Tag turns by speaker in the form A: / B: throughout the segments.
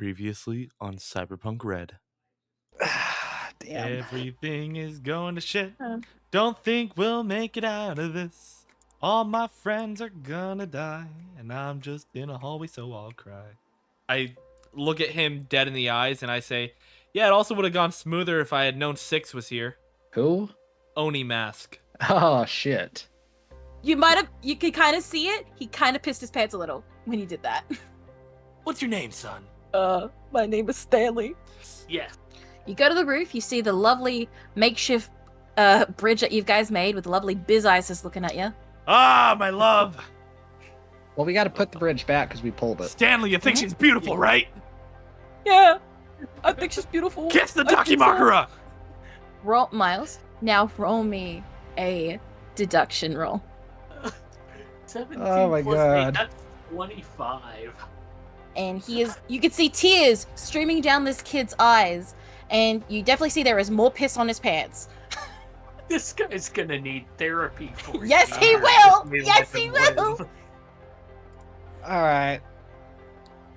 A: Previously on Cyberpunk RED.
B: Damn.
A: Everything is going to shit. Don't think we'll make it out of this. All my friends are gonna die, and I'm just in a hallway, so I'll cry. I look at him dead in the eyes, and I say, yeah, it also would have gone smoother if I had known Six was here.
B: Who?
A: Oni Mask.
B: Oh, shit.
C: You could kind of see it. He kind of pissed his pants a little when he did that.
A: What's your name, son?
C: My name is Stanley.
A: Yeah.
C: You go to the roof, you see the lovely makeshift bridge that you guys made with the lovely Biz Isis looking at you.
A: Ah, my love.
B: Well, we got to put the bridge back because we pulled it.
A: Stanley, you think she's beautiful, right?
C: Yeah, I think she's beautiful.
A: Kiss the Dakimakura!
C: Roll, Miles, now roll me a deduction roll.
D: 17
B: Oh my
D: plus
B: God.
D: 8, that's 25.
C: And you can see tears streaming down this kid's eyes, and you definitely see there is more piss on his pants.
D: This guy's gonna need therapy for
C: Yes, he
D: years.
C: will!
D: Just
C: Yes,
D: let
C: he
D: him
C: will!
D: live.
B: All right,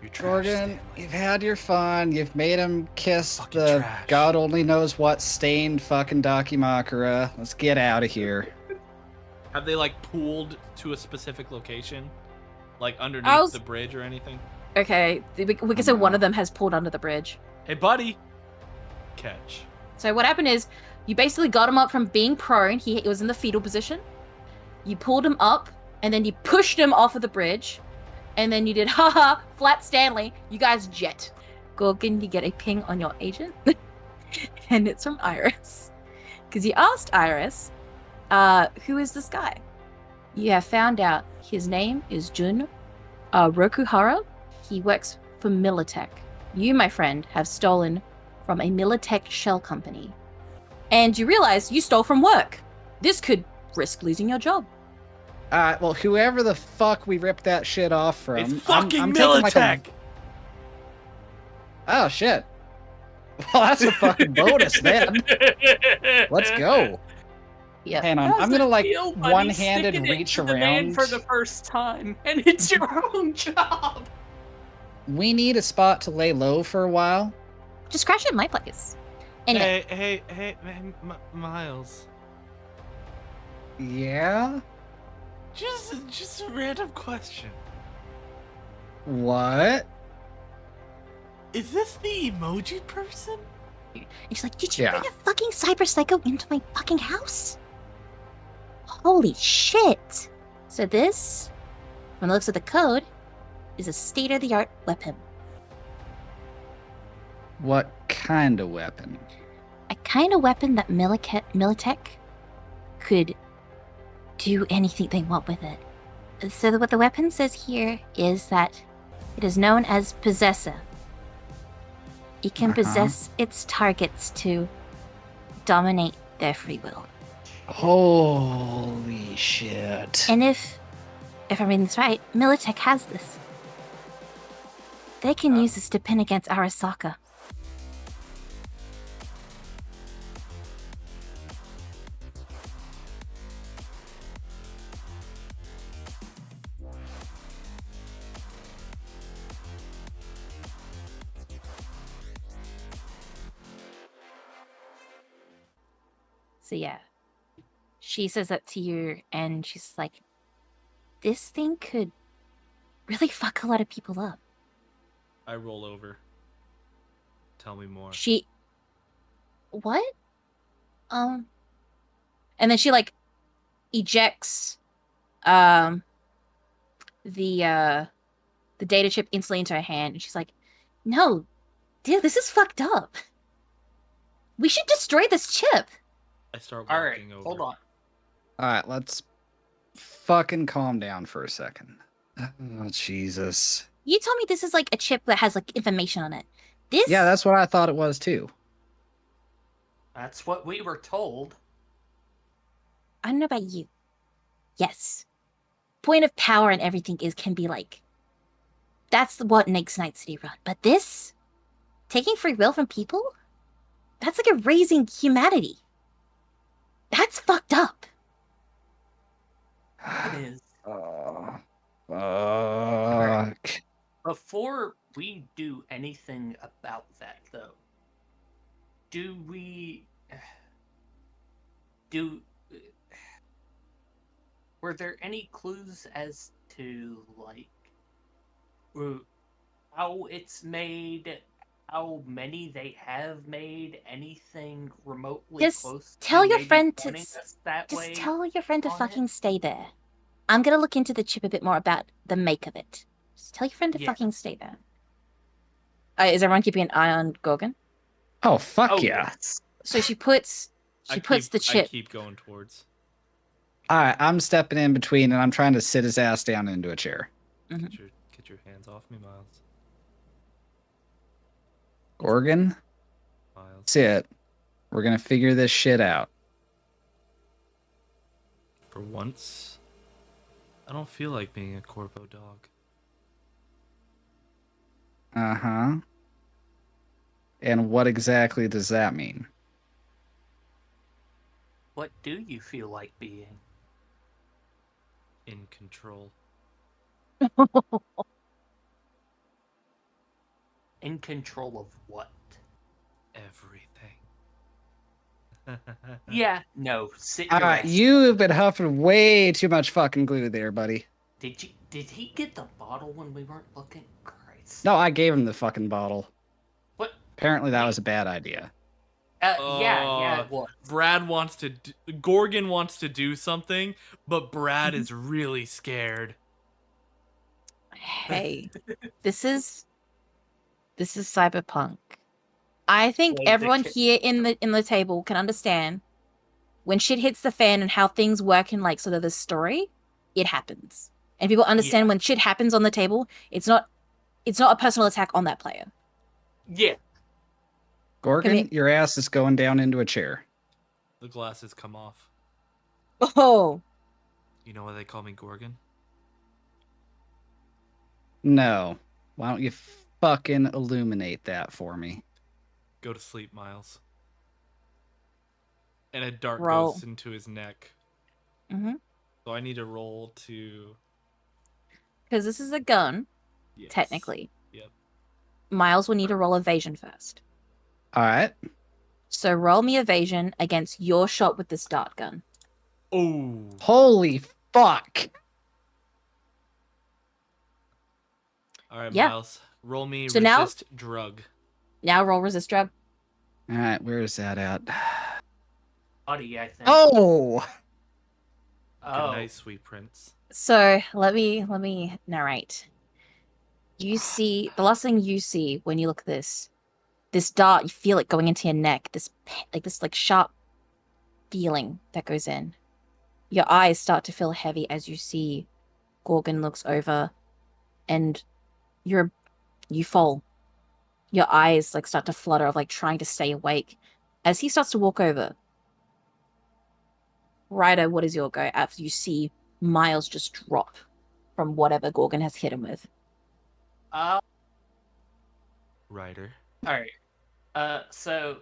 A: You're trash,
B: Gorgon,
A: Stanley.
B: you've had your fun. You've made him kiss
A: Fucking
B: the
A: trash.
B: God only knows what stained fucking Dakimakura. Let's get out of here.
A: Have they, like, pooled to a specific location? Like, underneath the bridge or anything?
C: Okay, we can say one of them has pulled under the bridge.
A: Hey, buddy! Catch.
C: So what happened is, you basically got him up from being prone. He was in the fetal position. You pulled him up, and then you pushed him off of the bridge. And then you did, haha, flat Stanley. You guys jet. Gorgon, you get a ping on your agent. And it's from Iris. Because you asked Iris, who is this guy? You have found out his name is Jun Rokuhara. He works for Militech. You, my friend, have stolen from a Militech shell company. And you realize you stole from work. This could risk losing your job.
B: All right, well, whoever the fuck we ripped that shit off from,
A: It's fucking
B: I'm taking, like,
A: Militech!
B: Oh, shit. Well, that's a fucking bonus then. Let's go.
C: Yeah.
B: Hang on,
D: How's
B: I'm gonna
D: it
B: like
D: feel, buddy,
B: one-handed
D: sticking it
B: reach
D: to the man
B: around.
D: for the first time, and it's your own job.
B: We need a spot to lay low for a while.
C: Just crash at my place. Anyway,
A: Hey, Miles.
B: Yeah?
A: Just a random question.
B: What?
A: Is this the emoji person?
C: and she's like, did you
B: Yeah.
C: bring a fucking cyber psycho into my fucking house? Holy shit. So this, from the looks of the code, is a state-of-the-art weapon.
B: What kind of weapon?
C: A kind of weapon that Militech could do anything they want with it. So what the weapon says here is that it is known as Possessor. It can possess its targets to dominate their free will.
B: Holy shit.
C: And if I'm reading this right, Militech has this. They can use this to pin against Arasaka. So yeah, she says that to you, and she's like, this thing could really fuck a lot of people up.
A: I roll over. Tell me more.
C: What? And then she, like, ejects, the data chip instantly into her hand, and she's like, no, dude, this is fucked up. We should destroy this chip.
A: I start
D: All right,
A: walking over.
D: hold on.
B: Alright, let's fucking calm down for a second. Oh, Jesus.
C: You told me this is, like, a chip that has, like, information on it. This?
B: Yeah, that's what I thought it was too.
D: That's what we were told.
C: I don't know about you. Yes. Point of power and everything can be like, that's what makes Night City run. But this, taking free will from people, that's like erasing humanity. That's fucked up.
D: It is.
B: Fuck.
D: Before we do anything about that, though, do we do? Were there any clues as to like how it's made? How many they have made? Anything remotely
C: Just
D: close
C: tell
D: to
C: your
D: maybe
C: friend to
D: pointing us that
C: just
D: way
C: tell your friend to
D: on
C: fucking
D: it?
C: stay there. I'm gonna look into the chip a bit more about the make of it. Just tell your friend to
D: Yeah.
C: fucking stay there. Is everyone keeping an eye on Gorgon?
B: Oh, fuck
D: Oh
B: yeah.
D: yes.
C: So she puts the
A: I
C: chip.
A: keep going towards.
B: All right, I'm stepping in between and I'm trying to sit his ass down into a chair.
C: Mhm.
A: Get your hands off me, Miles.
B: Gorgon,
A: Miles.
B: sit. We're going to figure this shit out.
A: For once, I don't feel like being a corpo dog.
B: Uh-huh. And what exactly does that mean?
D: What do you feel like being?
A: In control.
D: In control of what?
A: Everything.
D: Yeah, no. Sit
B: All
D: your
B: right,
D: ass.
B: you've been huffing way too much fucking glue there, buddy.
D: Did he get the bottle when we weren't looking? Christ.
B: No, I gave him the fucking bottle.
D: What?
B: Apparently that
D: Wait.
B: was a bad idea.
D: Yeah, it was.
A: Brad wants to. Gorgon wants to do something, but Brad is really scared.
C: Hey, this is Cyberpunk. I think
D: Like the
C: everyone
D: kid-
C: here in the table can understand when shit hits the fan and how things work in like sort of the story, it happens. And people understand when shit happens on the table, it's not a personal attack on that player.
D: Yeah.
B: Gorgon, your ass is going down into a chair.
A: The glasses come off.
C: Oh.
A: You know why they call me Gorgon?
B: No. Why don't you fucking illuminate that for me?
A: Go to sleep, Miles. And a dart
C: Roll.
A: goes into his neck.
C: Mm-hmm.
A: So I need to roll to...
C: Because this is a gun,
A: Yes.
C: technically.
A: Yep.
C: Miles will need to roll evasion first.
B: All right.
C: So roll me evasion against your shot with this dart gun.
A: Oh.
B: Holy fuck.
A: All right,
C: Yeah.
A: Miles. Roll me
C: So now-
A: resist drug.
C: Now roll resist drug.
B: All right, where is that at?
D: Buddy, I think.
B: Oh!
A: Good
D: Oh.
A: night, sweet prince.
C: So let me narrate. You see the last thing you see when you look at this dart, you feel it going into your neck, this sharp feeling that goes in. Your eyes start to feel heavy as you see Gorgon looks over and you fall. Your eyes like start to flutter of like trying to stay awake as he starts to walk over. Ryder, what is your go after you see Miles just drop from whatever Gorgon has hit him with?
A: Ryder.
D: Alright. So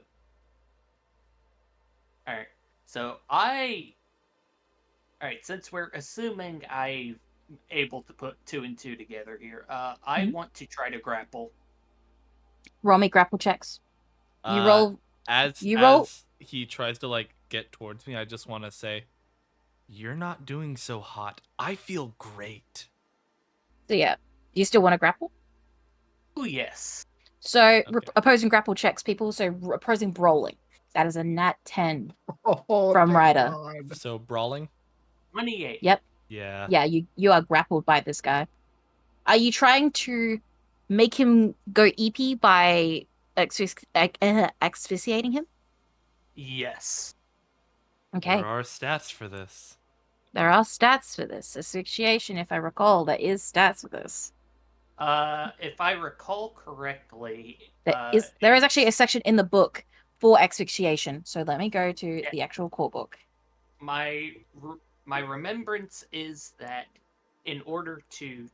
D: Alright, since we're assuming I'm able to put 2 and 2 together here, I want to try to grapple.
C: Roll me grapple checks. You
A: Uh,
C: roll.
A: As he tries to like get towards me, I just want to say, you're not doing so hot. I feel great.
C: So yeah, do you still want to grapple?
D: Oh yes.
C: So
A: Okay.
C: opposing grapple checks, people. So opposing brawling. That is a nat 10
B: Oh,
C: from
B: thank
C: Ryder.
B: God.
A: So brawling?
D: 28.
C: Yep.
A: Yeah.
C: Yeah, you are grappled by this guy. Are you trying to make him go EP by asphyxiating him?
D: Yes.
C: Okay.
A: There are stats for this.
C: There are stats for this. Asphyxiation, if I recall, there is stats for this.
D: If I recall correctly,
C: There is actually a section in the book for asphyxiation. So let me go to the actual core book.
D: my remembrance is that in order to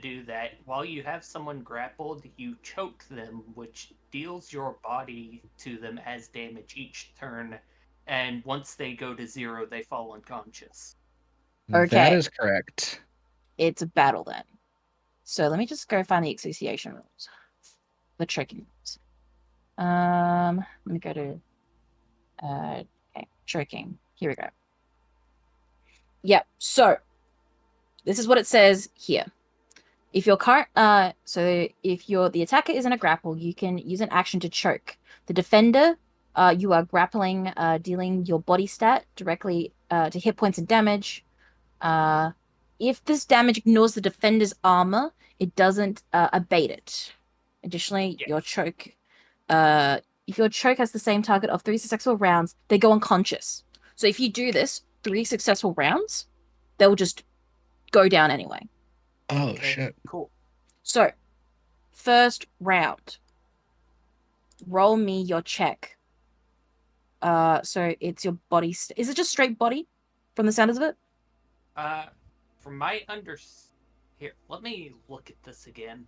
D: do that, while you have someone grappled, you choke them, which deals your body to them as damage each turn, and once they go to 0, they fall unconscious.
C: Okay.
B: That is correct.
C: It's a battle then. So let me just go find the asphyxiation rules. The choking rules. Let me go to okay, choking. Here we go. Yep. So this is what it says here. If your the attacker is in a grapple, you can use an action to choke. The defender, you are grappling, dealing your body stat directly to hit points and damage. If this damage ignores the defender's armor, it doesn't abate it. Additionally, your choke, if your choke has the same target of 3 successful rounds, they go unconscious. So if you do this 3 successful rounds, they'll just go down anyway.
B: Oh, shit.
D: Cool.
C: So, first round. Roll me your check. So it's your body. Is it just straight body from the sound of it?
D: From my here, let me look at this again.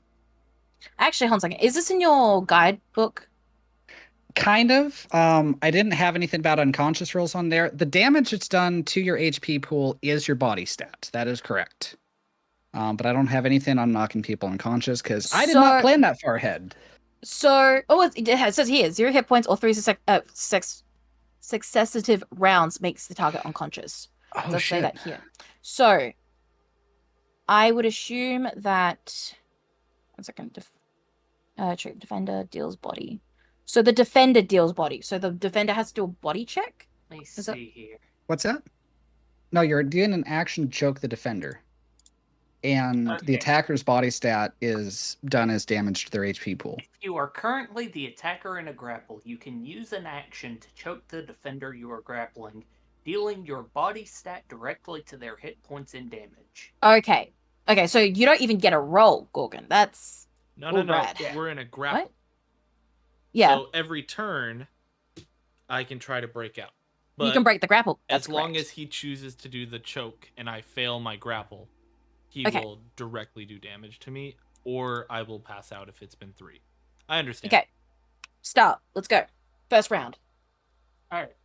C: Actually, hold on a second. Is this in your guidebook?
B: Kind of. I didn't have anything about unconscious rolls on there. The damage that's done to your HP pool is your body stat. That is correct. But I don't have anything on knocking people unconscious because I did not plan that far ahead.
C: So, it says here 0 hit points or 3 successive rounds makes the target unconscious.
B: Oh,
C: It does say
B: shit.
C: that here. So, I would assume that. 1 second. Defender deals body. So the defender deals body. So the defender has to do a body check?
D: Let me
C: Is that-
D: see here.
B: What's that? No, you're doing an action to choke the defender. And the
D: Okay.
B: attacker's body stat is done as damage to their HP pool.
D: If you are currently the attacker in a grapple, you can use an action to choke the defender you are grappling, dealing your body stat directly to their hit points and damage.
C: Okay. Okay, so you don't even get a roll, Gorgon. That's...
A: No,
C: Oh,
A: no, no.
C: rad.
A: We're in a grapple.
C: What? Yeah,
A: So every turn, I can try to break out.
C: you
A: But
C: can break the grapple. That's
A: as long
C: correct.
A: as he chooses to do the choke and I fail my grapple, he
C: Okay.
A: will directly do damage to me, or I will pass out if it's been 3. I understand.
C: Okay. Start. Let's go. First round.
D: Alright.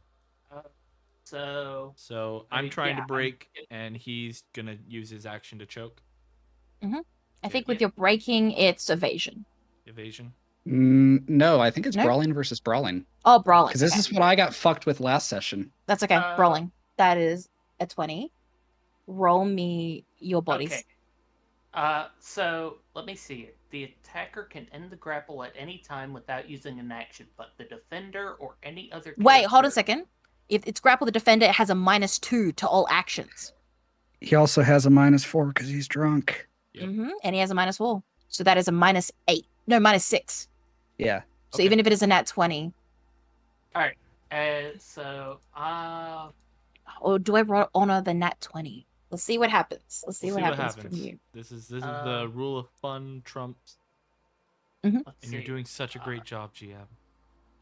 D: So
A: So
D: I
A: I'm
D: mean,
A: trying
D: yeah,
A: to break, and he's gonna use his action to choke.
C: I think with your breaking, it's evasion.
A: Evasion.
B: No, I think it's
C: No?
B: brawling versus brawling.
C: Oh, brawling.
B: Because this
C: Okay.
B: is what I got fucked with last session.
C: That's okay.
D: Uh,
C: Brawling. That is a 20. Roll me your bodies.
D: okay. So let me see it. The attacker can end the grapple at any time without using an action, but the defender or any other
C: Wait, hold on a
D: character-
C: second. If it's grapple the defender, it has a -2 to all actions.
B: He also has a -4 because he's drunk.
A: Yep.
C: And he has a -4. So that is a -8. No, -6.
B: Yeah.
C: So
A: Okay.
C: even if it is a nat 20.
D: So
C: Or do I honor the nat 20? Let's see what happens. Let's see
A: We'll
C: what happens from you.
A: This is the rule of fun trumps,
D: let's
A: and you're
D: see.
A: doing such a great job, GM.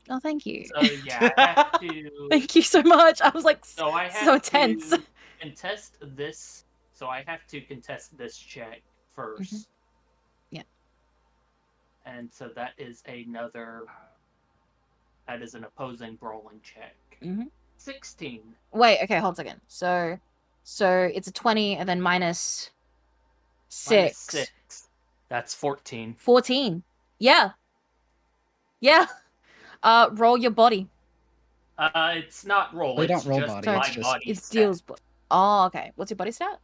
C: Oh, thank you.
D: So yeah, I have to.
C: Thank you so much. I was like,
D: So I have
C: so
D: to
C: tense.
D: contest this. So I have to contest this check first.
C: Yeah.
D: And so that is another. That is an opposing brawling check.
C: Mhm.
D: 16.
C: Wait, okay, hold on a second. So it's a 20 and then -6.
D: Minus 6. That's 14.
C: 14. Yeah. Yeah. Roll your body.
D: It's not roll.
B: They
D: It's
B: don't roll
D: just
B: body,
D: my
B: it's just-
D: body
C: It's
D: stat.
C: deals. Oh, okay. What's your body stat?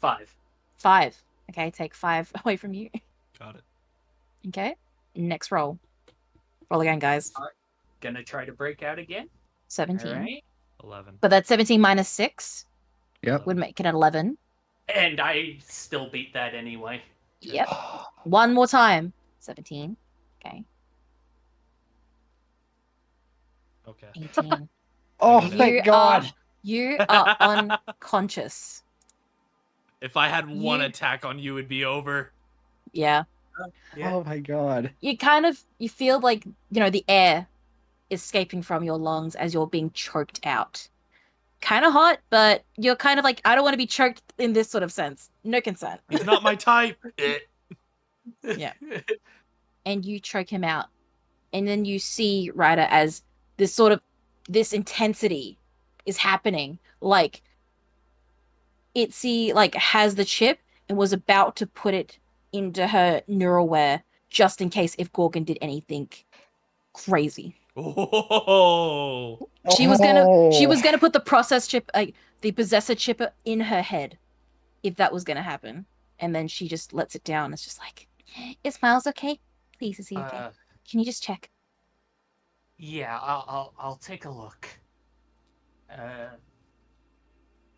D: 5.
C: 5. Okay, take 5 away from you.
A: Got it.
C: Okay. Next roll. Roll again, guys.
D: Gonna try to break out again.
C: 17.
D: All right.
A: 11.
C: But that 17 -6
B: Yep.
C: would make it an 11.
D: And I still beat that anyway.
C: Yep. One more time. 17. Okay.
A: Okay.
C: 18.
B: Oh,
A: You
B: thank God.
C: You are unconscious.
A: If I had one
C: You-
A: attack on you, it'd be over.
C: Yeah.
D: Yeah.
B: Oh my God.
C: You feel like, the air escaping from your lungs as you're being choked out. Kind of hot, but you're kind of like, I don't want to be choked in this sort of sense. No consent.
A: He's not my type.
C: Yeah. And you choke him out. And then you see Ryder as this intensity is happening. Like, has the chip and was about to put it into her neural just in case if Gorgon did anything crazy.
A: Oh.
C: She was gonna put the process chip, the possessor chip in her head, if that was gonna happen. And then she just lets it down. It's just like, is Miles okay? Please, is he okay? Can you just check?
D: Yeah, I'll take a look.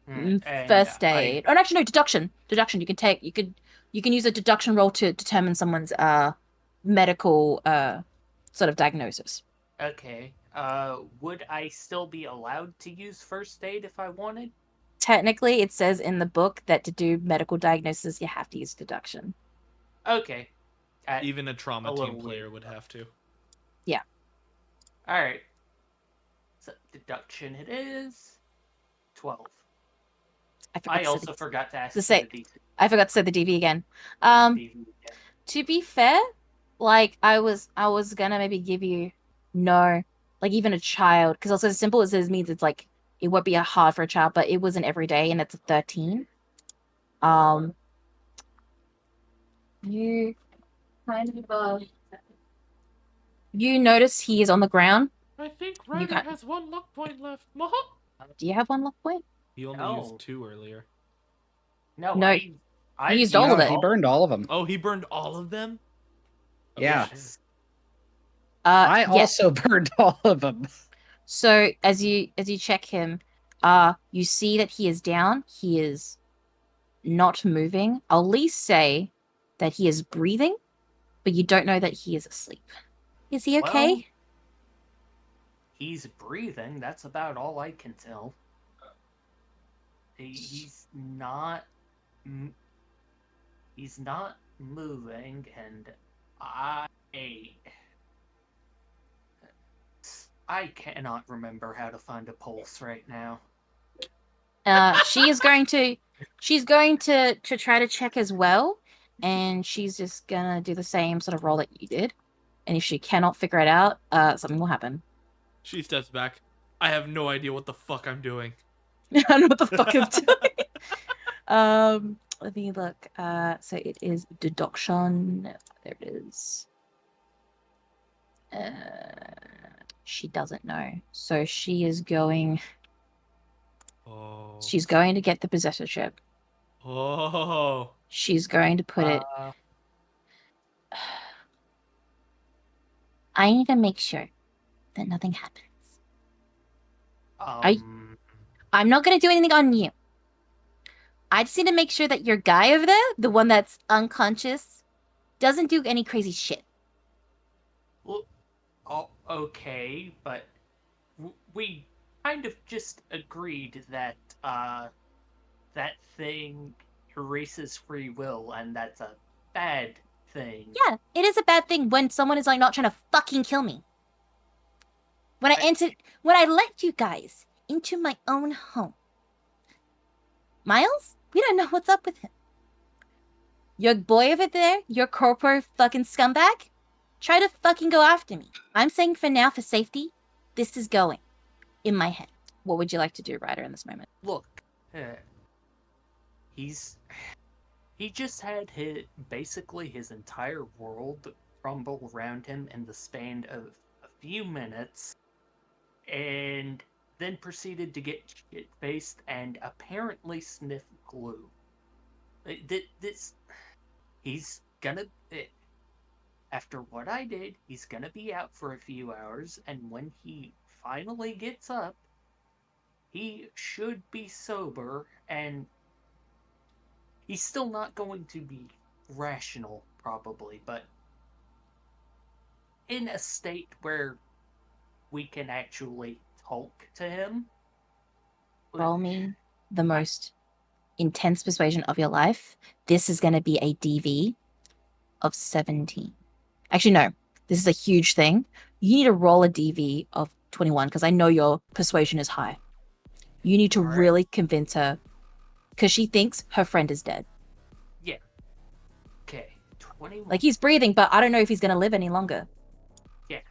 D: And
C: First aid. Oh, actually, no, deduction. Deduction. You can use a deduction roll to determine someone's medical sort of diagnosis.
D: Okay. Would I still be allowed to use first aid if I wanted?
C: Technically, it says in the book that to do medical diagnosis, you have to use deduction.
D: Okay.
A: Even a trauma team player would have to.
C: Yeah.
D: All right. So deduction it is 12. I also forgot to ask the DC.
C: I forgot to say the DV again. To be fair, like I was gonna maybe give you like even a child, because also as simple as it means, it's like it won't be hard for a child, but it wasn't every day, and it's a 13. You kind of you notice he is on the ground.
A: I think Ryder has 1 luck point left.
C: Do you have 1 luck point?
A: He only used 2 earlier.
D: No,
C: he
D: I
C: used all of it.
B: He burned all of them.
A: Oh, he burned all of them?
B: Yeah.
C: I
B: also burned all of them.
C: So as you check him, you see that he is down. He is not moving. I'll at least say that he is breathing, but you don't know that he is asleep. Is he okay?
D: Well, he's breathing. That's about all I can tell. He's not moving, and I cannot remember how to find a pulse right now.
C: She's going to try to check as well, and she's just gonna do the same sort of roll that you did. And if she cannot figure it out, something will happen.
A: She steps back. I have no idea what the fuck I'm doing.
C: I don't know what the fuck I'm doing. Let me look. So it is deduction. There it is. She doesn't know. So she is going...
A: Oh.
C: She's going to get the possessor chip.
A: Oh.
C: She's going to put it... I need to make sure that nothing happens. I'm not going to do anything on you. I just need to make sure that your guy over there, the one that's unconscious, doesn't do any crazy shit.
D: Well, okay, but we kind of just agreed that that thing erases free will, and that's a bad thing.
C: Yeah, it is a bad thing when someone is like not trying to fucking kill me. When I let you guys into my own home. Miles, we don't know what's up with him. Your boy over there, your corpo fucking scumbag, try to fucking go after me. I'm saying for now, for safety, this is going in my head. What would you like to do, Ryder, in this moment?
D: Look, he just had basically his entire world crumble around him in the span of a few minutes, and then proceeded to get shit-faced and apparently sniff glue. He's gonna... After what I did, he's gonna be out for a few hours, and when he finally gets up, he should be sober, and he's still not going to be rational, probably, but in a state where we can actually talk to him.
C: Roll me the most intense persuasion of your life. This is going to be a DV of 17. Actually, no. This is a huge thing. You need to roll a DV of 21 because I know your persuasion is high. You need to really convince her because she thinks her friend is dead.
D: Yeah. Okay. 21.
C: Like, he's breathing, but I don't know if he's going to live any longer.
D: Yeah.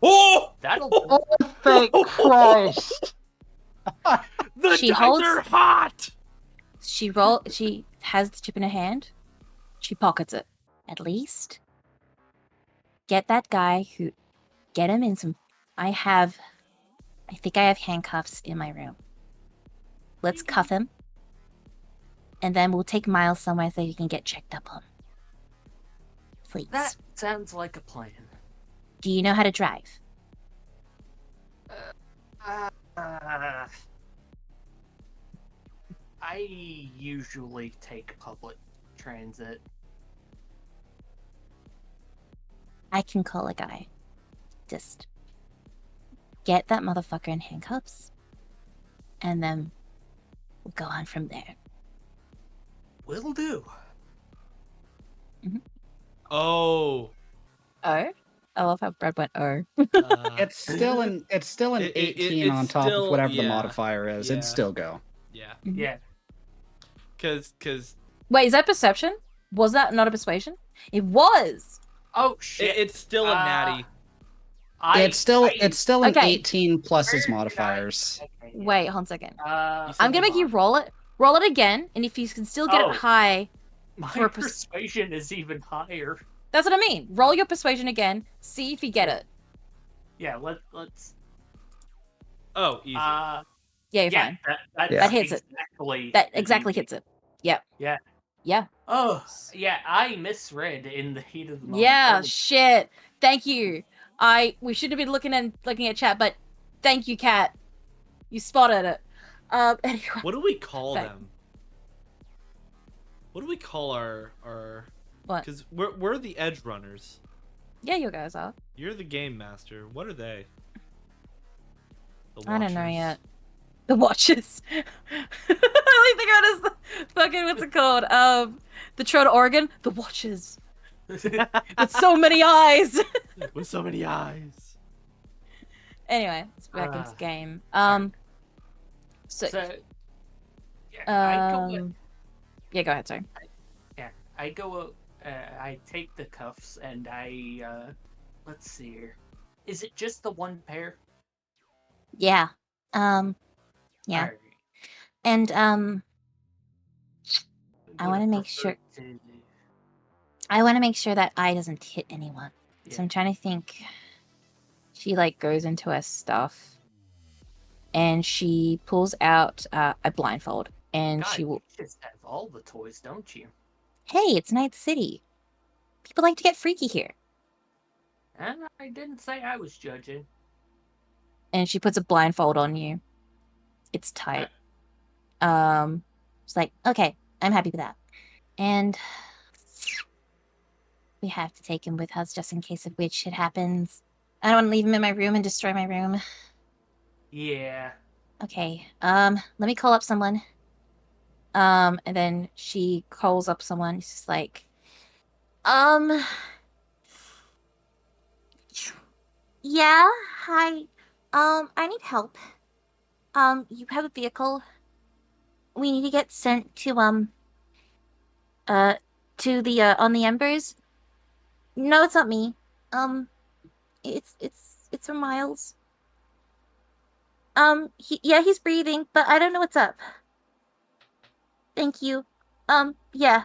A: Oh!
D: That'll...
B: Oh, thank Christ!
A: The dice are hot!
C: She has the chip in her hand. She pockets it. At least get that guy who... Get him in some... I think I have handcuffs in my room. Let's cuff him. And then we'll take Miles somewhere so he can get checked up on. Please.
D: That sounds like a plan.
C: Do you know how to drive?
D: I usually take public transit.
C: I can call a guy. Just get that motherfucker in handcuffs. And then we'll go on from there.
D: Will do.
A: Oh.
C: Oh? I love how Brad went, oh.
B: It's still an 18 on
A: it's
B: top
A: still-
B: of whatever the
A: yeah,
B: modifier is.
A: yeah.
B: It'd still go.
A: Yeah.
D: Yeah.
A: Because
C: Wait, is that perception? Was that not a persuasion? It was!
D: Oh shit!
A: it's still a natty.
B: It's still an
C: Okay.
B: 18 plus his
D: Where did I-
B: modifiers.
D: Okay, yeah.
C: Wait, hold on a second.
D: Uh,
C: I'm gonna make you roll it. Roll it again, and if you can still get
D: Oh.
C: it high,
D: My
C: for a
D: persuasion is even higher.
C: that's what I mean. Roll your persuasion again. See if you get it.
D: Yeah, let's.
A: Oh, easy.
C: Yeah, you're
D: Yeah,
C: fine.
D: that
B: That
C: hits it.
D: exactly.
C: That exactly hits it. Yep.
D: Yeah.
C: Yeah.
D: Oh, yeah. I misread in the heat of the moment.
C: Yeah.
D: Oh,
C: Shit. Thank you. We should have been looking at chat, but thank you, Kat. You spotted it. Anyway.
A: What do we call
C: Back.
A: them? What do we call our
C: What?
A: Because we're the edge runners.
C: Yeah, you guys are.
A: You're the game master. What are they? The
C: I don't know
A: Watchers.
C: yet. The Watchers. I only think of it as the fucking what's it called? The Troll Oregon. The Watchers. With so many eyes.
A: With so many eyes.
C: Anyway, let's back into
D: Ah.
C: game. So,
D: yeah, I go.
C: yeah, go ahead, sorry.
D: I go. I take the cuffs and I. Let's see here. Is it just the one pair?
C: Yeah. Yeah.
D: Alright.
C: And I
D: Would
C: wanna
D: have
C: make
D: preferred to-
C: I want to make sure that eye doesn't hit anyone. So
D: Yeah.
C: I'm trying to think. She like goes into her stuff, and she pulls out a blindfold, and
D: God,
C: she will.
D: you just have all the toys, don't you?
C: Hey, it's Night City. People like to get freaky here.
D: I didn't say I was judging.
C: And she puts a blindfold on you. It's tight. It's like, okay, I'm happy with that. And we have to take him with us just in case of weird shit happens. I don't want to leave him in my room and destroy my room.
D: Yeah.
C: Okay, let me call up someone. And then she calls up someone. It's just like, yeah, hi. I need help. You have a vehicle. We need to get sent to the on the Embers. No, it's not me. It's for Miles. He's breathing, but I don't know what's up. Thank you. Yeah.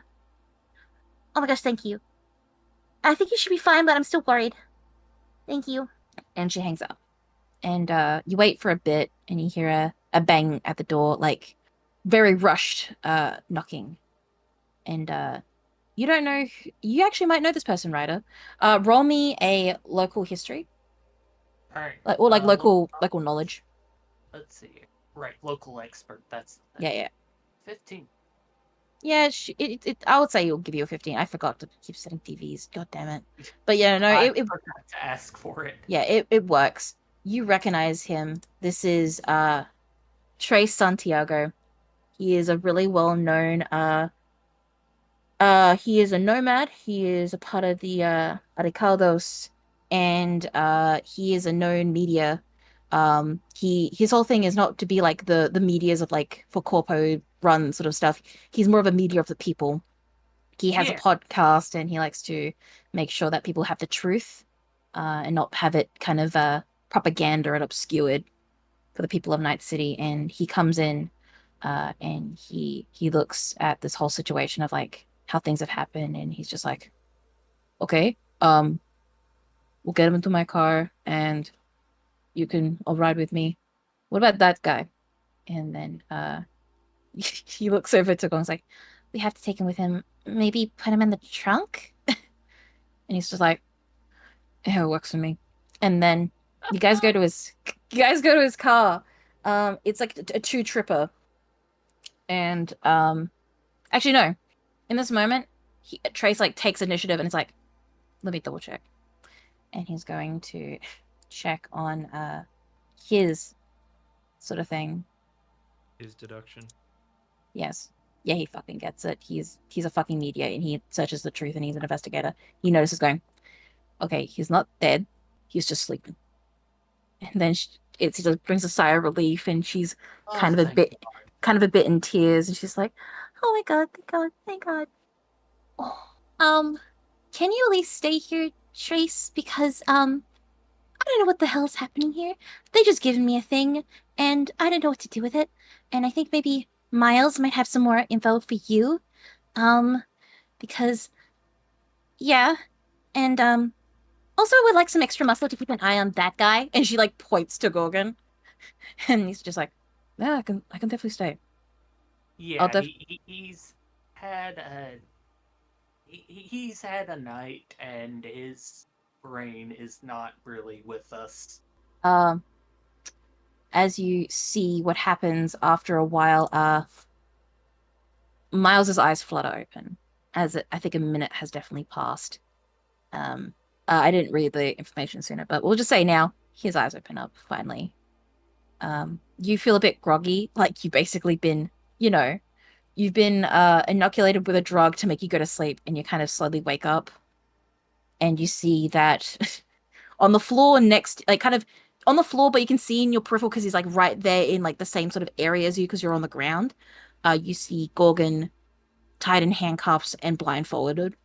C: Oh my gosh, thank you. I think you should be fine, but I'm still worried. Thank you. And she hangs up. And you wait for a bit, and you hear a bang at the door, like very rushed knocking. And you don't know. You actually might know this person, Ryder. Roll me a local history,
D: Alright.
C: or local knowledge.
D: Let's see. Right, local expert. That's
C: Yeah.
D: 15.
C: Yeah, I would say it'll give you a 15. I forgot to keep setting TVs. God damn it. But yeah, no,
D: I
C: it
D: forgot to ask for it.
C: yeah, it works. You recognize him. This is Trace Santiago. He is a really well-known he is a nomad. He is a part of the Aricados, and he is a known media. His whole thing is not to be like the medias of like for corpo run sort of stuff. He's more of a media of the people. He has a
D: Yeah.
C: podcast, and he likes to make sure that people have the truth, and not have it kind of propaganda and obscured for the people of Night City. And he comes in, and he looks at this whole situation of like how things have happened, and he's just like, okay, we'll get him into my car, and you can all ride with me. What about that guy? And then he looks over to Gorgon and is like, we have to take him with him. Maybe put him in the trunk? And he's just like, it works for me. And then you guys go to his car. It's like a two-tripper. And actually no. In this moment, Trace like takes initiative and it's like, let me double check. And he's going to check on his sort of thing.
A: His deduction.
C: Yes. Yeah, he fucking gets it. He's a fucking mediator and he searches the truth and he's an investigator. He notices going, okay, he's not dead. He's just sleeping. And then she just brings a sigh of relief and she's kind of a bit in tears and she's like, oh my god, thank god, thank god. Oh. Can you at least stay here, Trace? Because I don't know what the hell's happening here. They just given me a thing and I don't know what to do with it. And I think maybe Miles might have some more info for you. Because yeah. And also I would like some extra muscle to keep an eye on that guy. And she like points to Gorgon. And he's just like, yeah, I can definitely stay.
D: Yeah, he's had a night and his brain is not really with us.
C: As you see what happens after a while, Miles's eyes flutter open. I think a minute has definitely passed. I didn't read the information sooner, but we'll just say now his eyes open up finally. You feel a bit groggy, like you've basically been, you've been inoculated with a drug to make you go to sleep, and you kind of slowly wake up, and you see that on the floor next, like kind of on the floor, but you can see in your peripheral because he's like right there in like the same sort of area as you because you're on the ground. You see Gorgon tied in handcuffs and blindfolded.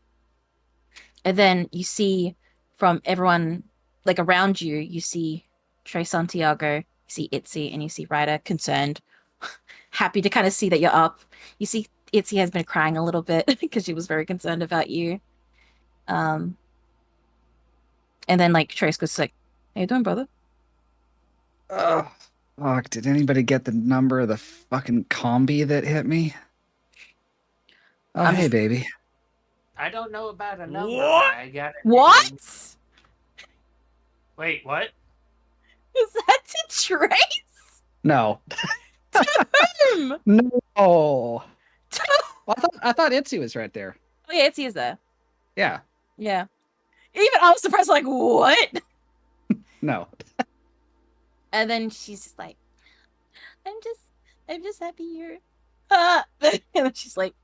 C: And then you see from everyone like around you, you see Trey Santiago, you see Itzy, and you see Ryder concerned, happy to kind of see that you're up. You see Itzy has been crying a little bit because she was very concerned about you. And then like Trace goes like, how you doing, brother?
B: Oh, fuck. Did anybody get the number of the fucking combi that hit me? Oh, hey, baby.
D: I don't know about a number.
A: What?
D: I got it.
C: What?
D: Wait, what?
C: Is that to Trace?
B: No.
C: Him!
B: No. I thought Itzy was right there.
C: Oh yeah, Itzy is there.
B: Yeah.
C: Yeah. Even I was surprised, like, what?
B: No.
C: And then she's just like, I'm just happy you're and then she's like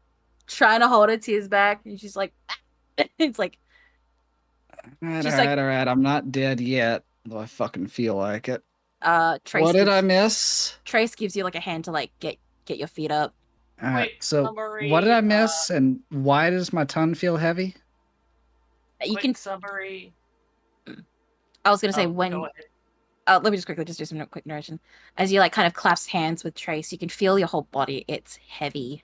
C: trying to hold her tears back and she's like it's like
B: All right,
C: she's
B: all
C: like,
B: right, all right. I'm not dead yet, though I fucking feel like it.
C: Trace
B: What did I miss?
C: Trace gives you like a hand to like get your feet up.
B: All right,
D: Quick
B: so
D: summary,
B: what did I miss and why does my tongue feel heavy?
C: You
D: quick
C: can
D: summary.
C: I was gonna say
D: Oh,
C: when
D: go ahead.
C: let me just quickly just do some quick narration. As you like kind of clasp hands with Trace, you can feel your whole body. It's heavy.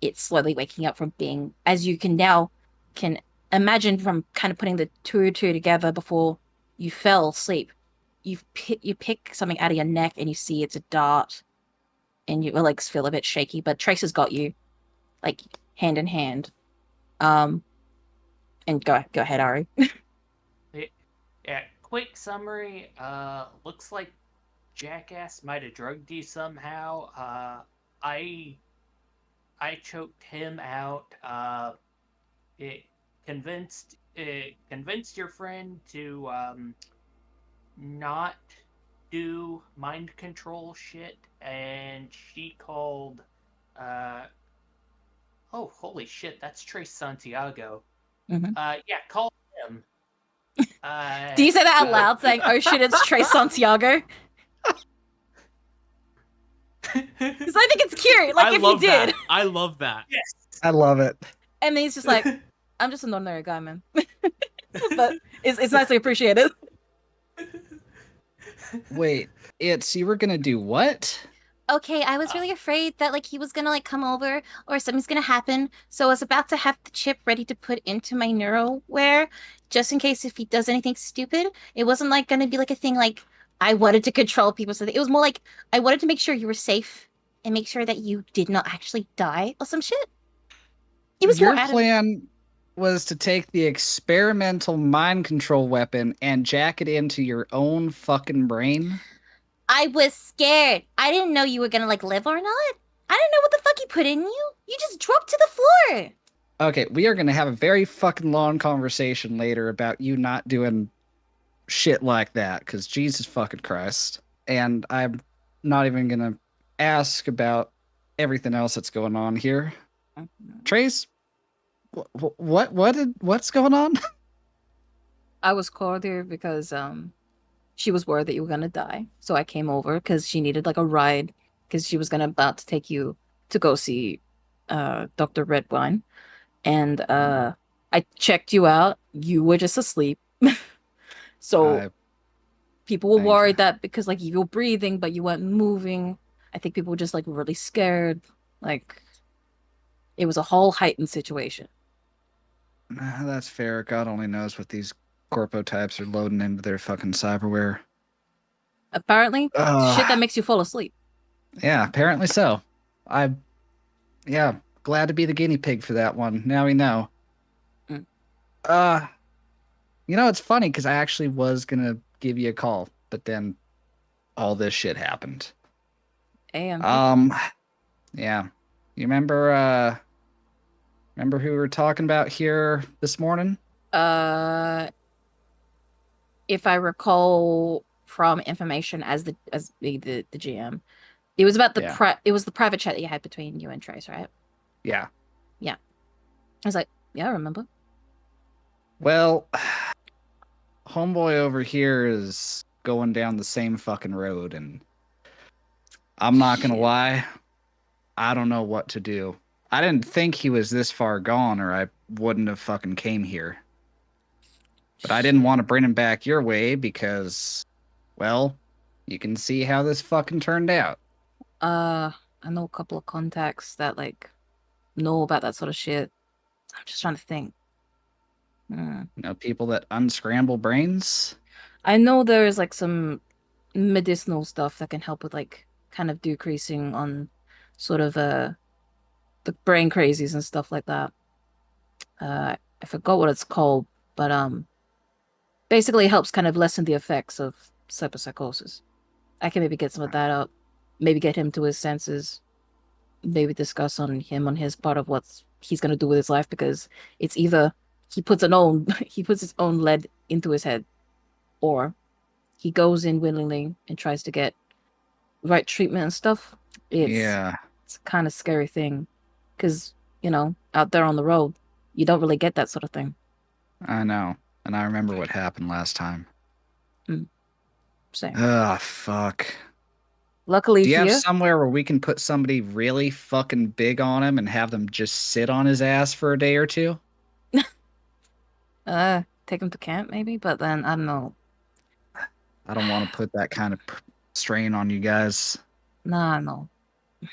C: It's slowly waking up from being, as you can imagine from kind of putting the two together before you fell asleep. You pick something out of your neck and you see it's a dart, and your legs feel a bit shaky. But Trace has got you, like hand in hand. And go ahead, Ari.
D: Yeah, quick summary. Looks like Jackass might have drugged you somehow. I choked him out. It convinced your friend to not do mind control shit, and she called. Oh, holy shit! That's Trace Santiago.
C: Mhm.
D: Yeah, call him.
C: Do you say that out loud, saying, "Oh shit, it's Trace Santiago"? Because I think it's cute. Like
A: I
C: if
A: love
C: you did.
A: that. I love that.
D: Yes.
B: I love it.
C: And then he's just like, I'm just an ordinary guy, man. But it's nicely appreciated.
B: Wait, you were gonna do what?
C: Okay, I was really afraid that like he was gonna like come over or something's gonna happen. So I was about to have the chip ready to put into my neuroware just in case if he does anything stupid. It wasn't like gonna be like a thing like I wanted to control people. So it was more like I wanted to make sure you were safe and make sure that you did not actually die or some shit. It was more
B: Your
C: out of
B: plan was to take the experimental mind control weapon and jack it into your own fucking brain.
C: I was scared. I didn't know you were gonna like live or not. I didn't know what the fuck he put in you. You just dropped to the floor.
B: Okay, we are gonna have a very fucking long conversation later about you not doing shit like that, because Jesus fucking Christ. And I'm not even gonna ask about everything else that's going on here. Trace, what's going on?
C: I was called here because she was worried that you were gonna die. So I came over because she needed like a ride because she was gonna about to take you to go see Dr. Redwine. And I checked you out. You were just asleep. So people were
B: thank you.
C: worried that because like you were breathing but you weren't moving. I think people were just like really scared. Like it was a whole heightened situation.
B: That's fair. God only knows what these corpo types are loading into their fucking cyberware.
C: Apparently, shit that makes you fall asleep.
B: Yeah, apparently so. Yeah, glad to be the guinea pig for that one. Now we know.
C: Mm.
B: It's funny because I actually was gonna give you a call, but then all this shit happened.
C: And
B: Yeah. You remember who we were talking about here this morning?
C: if I recall from information as the GM, it was about it was the private chat that you had between you and Trace, right?
B: Yeah.
C: Yeah. I was like, yeah, I remember.
B: Well, homeboy over here is going down the same fucking road, and I'm not gonna lie, I don't know what to do. I didn't think he was this far gone, or I wouldn't have fucking came here. But I didn't want to bring him back your way because, well, you can see how this fucking turned out.
C: I know a couple of contacts that like know about that sort of shit. I'm just trying to think.
B: People that unscramble brains.
C: I know there's like some medicinal stuff that can help with like kind of decreasing on sort of the brain crazies and stuff like that. I forgot what it's called, but basically it helps kind of lessen the effects of cyberpsychosis. I can maybe get some of that up, maybe get him to his senses, maybe discuss on his part of what he's gonna do with his life, because it's either he puts his own lead into his head, or he goes in willingly and tries to get right treatment and stuff. It's a kind of scary thing, because out there on the road, you don't really get that sort of thing.
B: I know, and I remember what happened last time.
C: Same.
B: Fuck.
C: Luckily,
B: do you have somewhere where we can put somebody really fucking big on him and have them just sit on his ass for a day or two?
C: Take him to camp maybe, but then I don't know.
B: I don't want to put that kind of strain on you guys.
C: Nah, no.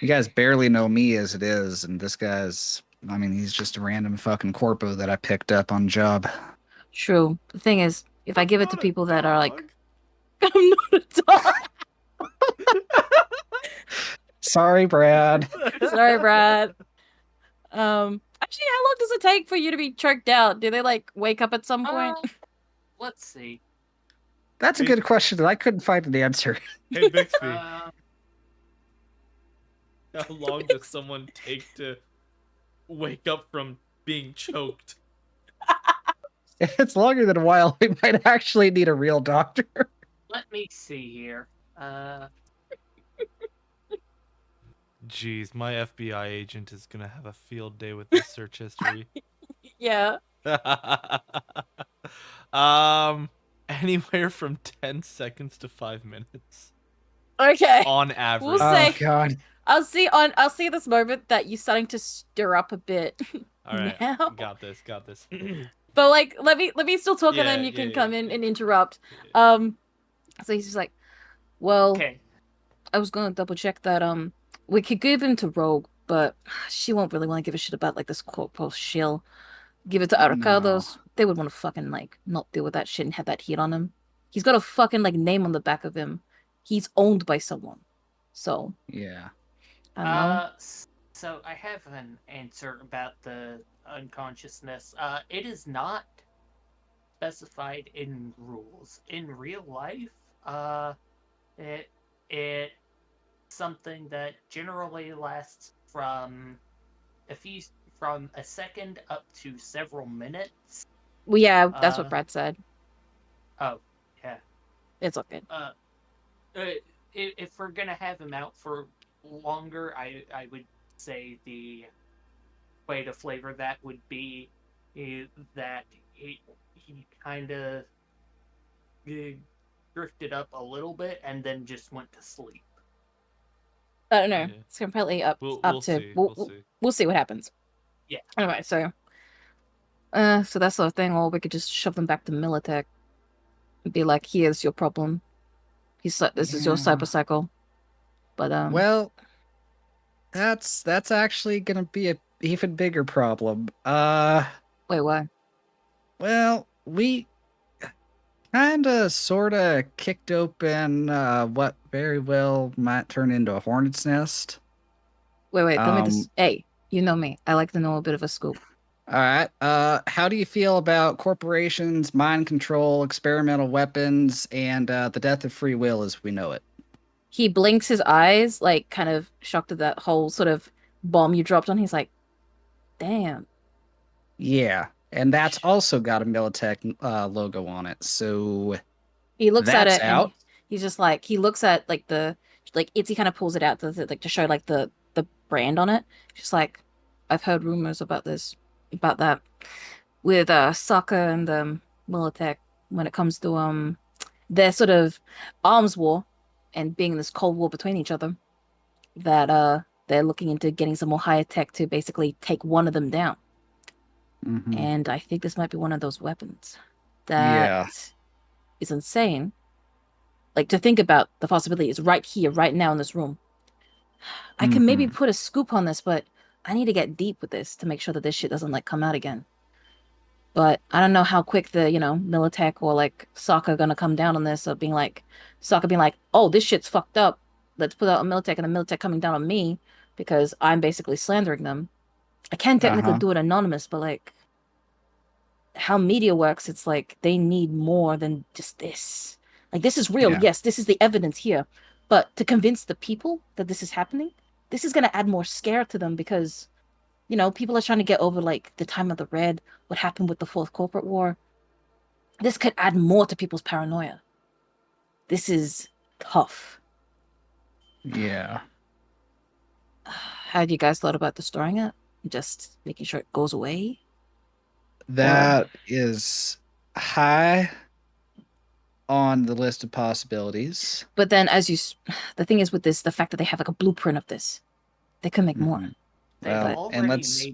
B: You guys barely know me as it is, and this guy's, he's just a random fucking corpo that I picked up on job.
C: True. The thing is, if I give it to people that are like, I'm not a dog.
B: Sorry, Brad.
C: Sorry, Brad. Actually, how long does it take for you to be choked out? Do they like wake up at some point?
D: Let's see.
B: That's a good question, and I couldn't find an answer.
A: Hey, Bixby. How long does someone take to wake up from being choked?
B: If it's longer than a while, we might actually need a real doctor.
D: Let me see here.
A: Jeez, my FBI agent is gonna have a field day with this search history.
C: Yeah.
A: Anywhere from 10 seconds to 5 minutes.
C: Okay.
A: On average.
C: We'll say,
B: oh God.
C: I'll see this moment that you're starting to stir up a bit.
A: All right.
C: Now.
A: Got this.
C: But like, let me still talk, and then you can come in and interrupt. So he's just like, well,
D: okay.
C: I was gonna double check that we could give him to Rogue, but she won't really want to give a shit about like this corporal shill. Give it to
B: No.
C: Arcados. They would want to fucking like not deal with that shit and have that heat on him. He's got a fucking like name on the back of him. He's owned by someone. So
B: Yeah.
C: I don't know.
D: So I have an answer about the unconsciousness. It is not specified in rules. In real life, it something that generally lasts from from a second up to several minutes.
C: Well, yeah, that's what Brad said.
D: Oh, yeah.
C: It's okay.
D: If we're gonna have him out for longer, I would say the way to flavor that would be that he kind of drifted up a little bit and then just went to sleep.
C: I don't know.
A: Yeah.
C: It's completely up
A: We'll
C: to
A: see.
C: We'll see what happens.
D: Yeah.
C: Anyway, so that's the thing. Or we could just shove them back to Militech and be like, "Here's your problem. This is your cyber cycle." But
B: Well, that's actually gonna be a even bigger problem.
C: wait, why?
B: Well, we kinda sorta kicked open what very well might turn into a hornet's nest.
C: Wait. Let me just. Hey, you know me. I like to know a bit of a scoop.
B: All right. How do you feel about corporations, mind control, experimental weapons, and the death of free will as we know it?
C: He blinks his eyes, like kind of shocked at that whole sort of bomb you dropped on. He's like, "Damn."
B: Yeah, and that's also got a Militech logo on it. So
C: He looks at
B: that's
C: it
B: out.
C: and he's just like he looks at like the like Itzy kind of pulls it out to show like the brand on it. Just like I've heard rumors about that with Sokka and Militech when it comes to their sort of arms war and being in this cold war between each other. That they're looking into getting some more higher tech to basically take one of them down.
B: Mhm.
C: And I think this might be one of those weapons.
B: Yeah.
C: That is insane. Like to think about the possibility is right here, right now in this room. I can maybe put a scoop on this, but I need to get deep with this to make sure that this shit doesn't like come out again. But I don't know how quick the, Militech or like Sokka gonna come down on this of being like Sokka being like, oh, this shit's fucked up. Let's put out a Militech and a Militech coming down on me because I'm basically slandering them. I can technically do it anonymous, but like how media works, it's like they need more than just this. Like this is real.
B: Yeah.
C: Yes, this is the evidence here. But to convince the people that this is happening, this is gonna add more scare to them because, people are trying to get over like the time of the Red, what happened with the Fourth Corporate War. This could add more to people's paranoia. This is tough.
B: Yeah.
C: Had you guys thought about destroying it? Just making sure it goes away?
B: That is high on the list of possibilities.
C: But then the thing is with this, the fact that they have like a blueprint of this, they could make more.
B: Well, and let's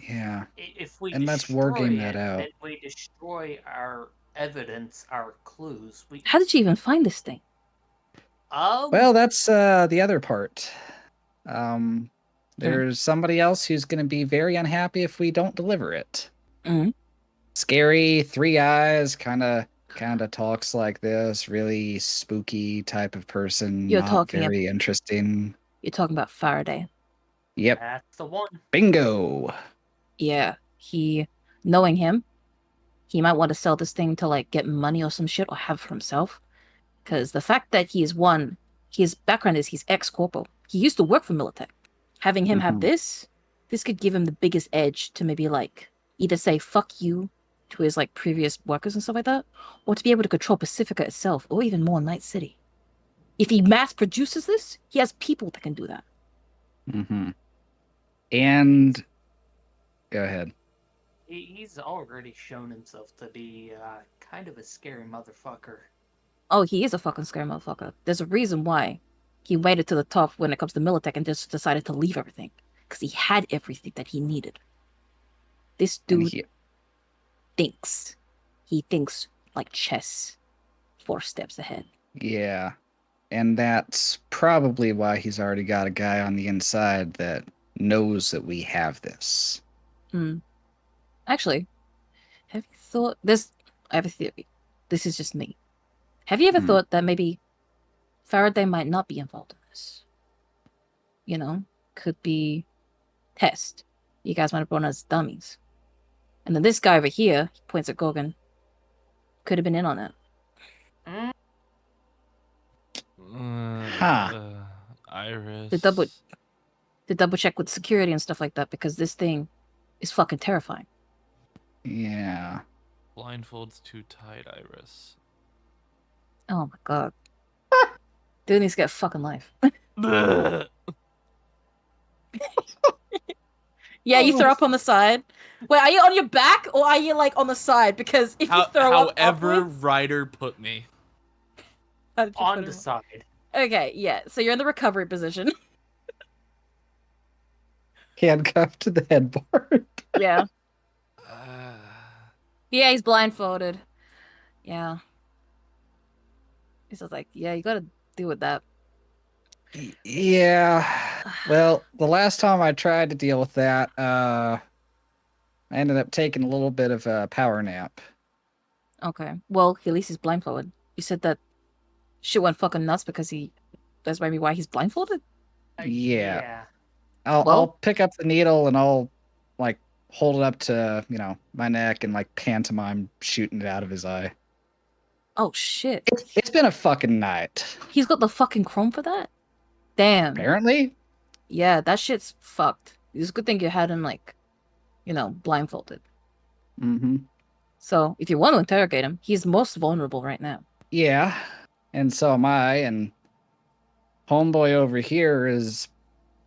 D: If we
B: and let's
D: destroy
B: wargame
D: it,
B: that out.
D: then we destroy our evidence, our clues.
C: How did you even find this thing?
B: Well, that's the other part. There's somebody else who's going to be very unhappy if we don't deliver it. Scary, 3 eyes, kind of talks like this, really spooky type of person. Very interesting.
C: You're talking about Faraday.
B: Yep.
D: That's the one.
B: Bingo.
C: Yeah, knowing him, he might want to sell this thing to like get money or some shit or have for himself. Because the fact that his background is he's ex-corporal. He used to work for Militech. Having him have this could give him the biggest edge to maybe like either say fuck you to his like previous workers and stuff like that, or to be able to control Pacifica itself, or even more Night City. If he mass produces this, he has people that can do that.
B: And go ahead.
D: He's already shown himself to be kind of a scary motherfucker.
C: Oh, he is a fucking scary motherfucker. There's a reason why he waited to the top when it comes to Militech and just decided to leave everything. Because he had everything that he needed. This dude thinks. He thinks like chess. 4 steps ahead.
B: Yeah. And that's probably why he's already got a guy on the inside that knows that we have this.
C: Actually, have you thought this? I have a theory. This is just me. Have you ever thought that maybe Faraday might not be involved in this? You know, could be test. You guys might have brought us dummies. And then this guy over here, he points at Gorgon, could have been in on it.
A: Iris.
C: To double check with security and stuff like that, because this thing is fucking terrifying.
B: Yeah.
A: Blindfold's too tight, Iris.
C: Oh my god. Dude needs to get a fucking life. Yeah, you throw up on the side. Wait, are you on your back or are you like on the side? Because if you throw up
A: however
C: upwards,
A: Ryder put me.
C: how did you
D: On
C: put
D: the
C: him?
D: side.
C: Okay, yeah. So you're in the recovery position.
B: Handcuffed to the headboard.
C: Yeah. Yeah, he's blindfolded. Yeah. He's just like, yeah, you gotta deal with that.
B: Yeah. Well, the last time I tried to deal with that, I ended up taking a little bit of a power nap.
C: Okay. Well, at least he's blindfolded. You said that shit went fucking nuts because that's maybe why he's blindfolded?
B: Yeah.
C: Well-
B: I'll pick up the needle and I'll like hold it up to, my neck and like pantomime shooting it out of his eye.
C: Oh shit.
B: It's been a fucking night.
C: He's got the fucking chrome for that? Damn.
B: Apparently.
C: Yeah, that shit's fucked. It's a good thing you had him like, blindfolded.
B: Mm-hmm.
C: So if you want to interrogate him, he's most vulnerable right now.
B: Yeah. And so am I, and homeboy over here is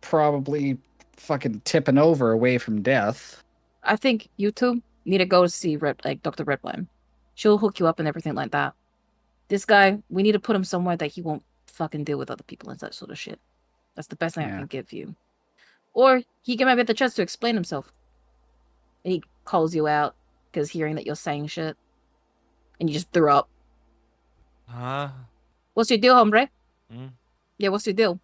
B: probably fucking tipping over away from death.
C: I think you two need to go see Dr. Redwine. She'll hook you up and everything like that. This guy, we need to put him somewhere that he won't fucking deal with other people and that sort of shit. That's the best thing I can give you. Or he can maybe get the chance to explain himself. And he calls you out because hearing that you're saying shit. And you just threw up.
A: Huh?
C: What's your deal, hombre?
A: Hmm?
C: Yeah, what's your deal?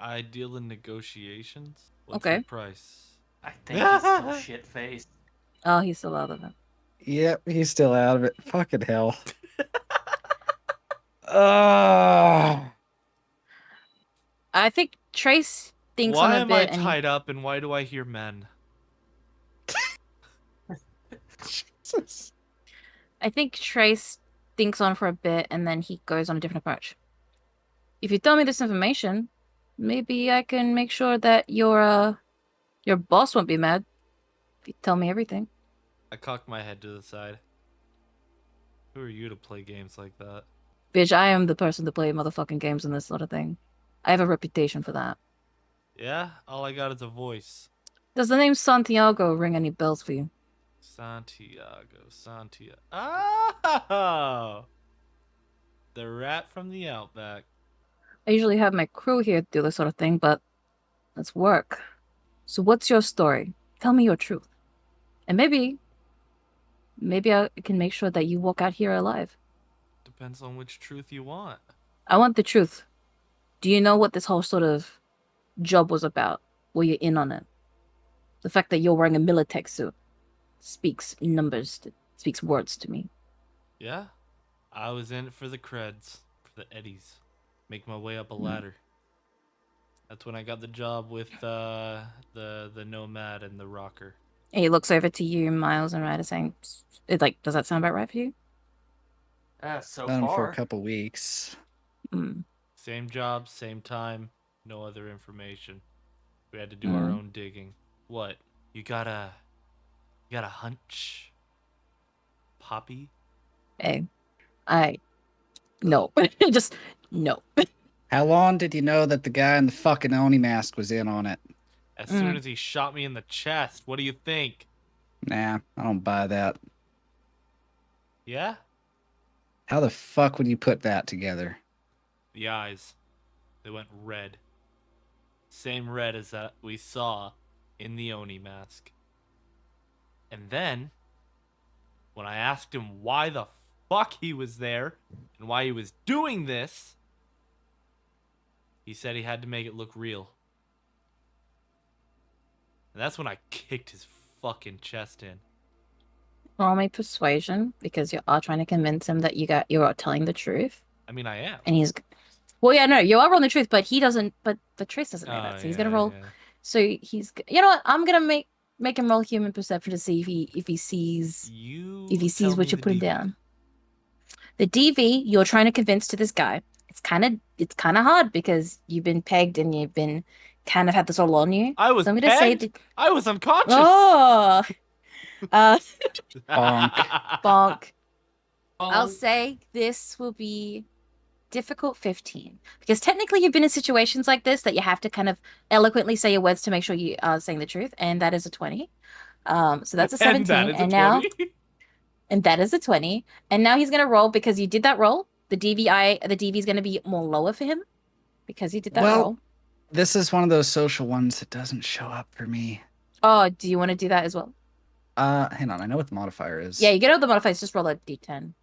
A: I deal in negotiations. What's
C: Okay.
A: your price?
D: I think he's still shit-faced.
C: Oh, he's still out of it.
B: Yep, he's still out of it. Fucking hell.
C: I think Trace thinks
A: Why
C: on a
A: am I
C: bit.
A: tied up and why do I hear men?
B: Jesus.
C: I think Trace thinks on for a bit and then he goes on a different approach. If you tell me this information, maybe I can make sure that your boss won't be mad. If you tell me everything.
A: I cock my head to the side. Who are you to play games like that?
C: Bitch, I am the person to play motherfucking games and this sort of thing. I have a reputation for that.
A: Yeah? All I got is a voice.
C: Does the name Santiago ring any bells for you?
A: Santiago. Oh! The rat from the outback.
C: I usually have my crew here do this sort of thing, but let's work. So what's your story? Tell me your truth. And maybe I can make sure that you walk out here alive.
A: Depends on which truth you want.
C: I want the truth. Do you know what this whole sort of job was about? Were you in on it? The fact that you're wearing a Militech suit speaks speaks words to me.
A: Yeah? I was in it for the creds, for the eddies. Make my way up a ladder. That's when I got the job with the nomad and the rocker.
C: And he looks over to you, Miles and Ryder, saying, "It's like, does that sound about right for you?"
D: So
B: Done
D: far.
B: for a couple weeks.
A: Same job, same time, no other information. We had to do our own digging. What? You got a hunch? Poppy?
C: Hey, no. Just, no.
B: How long did you know that the guy in the fucking Oni mask was in on it?
A: As soon as he shot me in the chest, what do you think?
B: Nah, I don't buy that.
A: Yeah?
B: How the fuck would you put that together?
A: The eyes. They went red. Same red as that we saw in the Oni mask. And then, when I asked him why the fuck he was there, and and why he was doing this, he said he had to make it look real. And that's when I kicked his fucking chest in.
C: Roll me persuasion because you are trying to convince him that you are telling the truth.
A: I mean, I am.
C: And he's, well, yeah, no, you are rolling the truth, but he doesn't. But the truth doesn't know that, so he's gonna roll.
A: Yeah.
C: So he's, you know what? I'm gonna make him roll human perception to see if he sees
A: tell
C: what
A: me
C: you're
A: the
C: putting
A: DV.
C: down. The DV you're trying to convince to this guy. It's kind of hard because you've been pegged and you've been kind of had this all on you.
A: I was
C: so I'm gonna say
A: pegged? I was unconscious.
C: oh,
B: Bonk.
C: bonk. I'll
D: Oh,
C: say this will be difficult 15 because technically you've been in situations like this that you have to kind of eloquently say your words to make sure you are saying the truth, and that is a 20. So that's a 17,
A: And that is a
C: now
A: 20.
C: and that is a 20, and now he's gonna roll because you did that roll. The DV is gonna be more lower for him because he did that
B: Well-
C: roll.
B: This is one of those social ones that doesn't show up for me.
C: Oh, do you want to do that as well?
B: Hang on. I know what the modifier is.
C: Yeah, you get all the modifiers. Just roll a d10.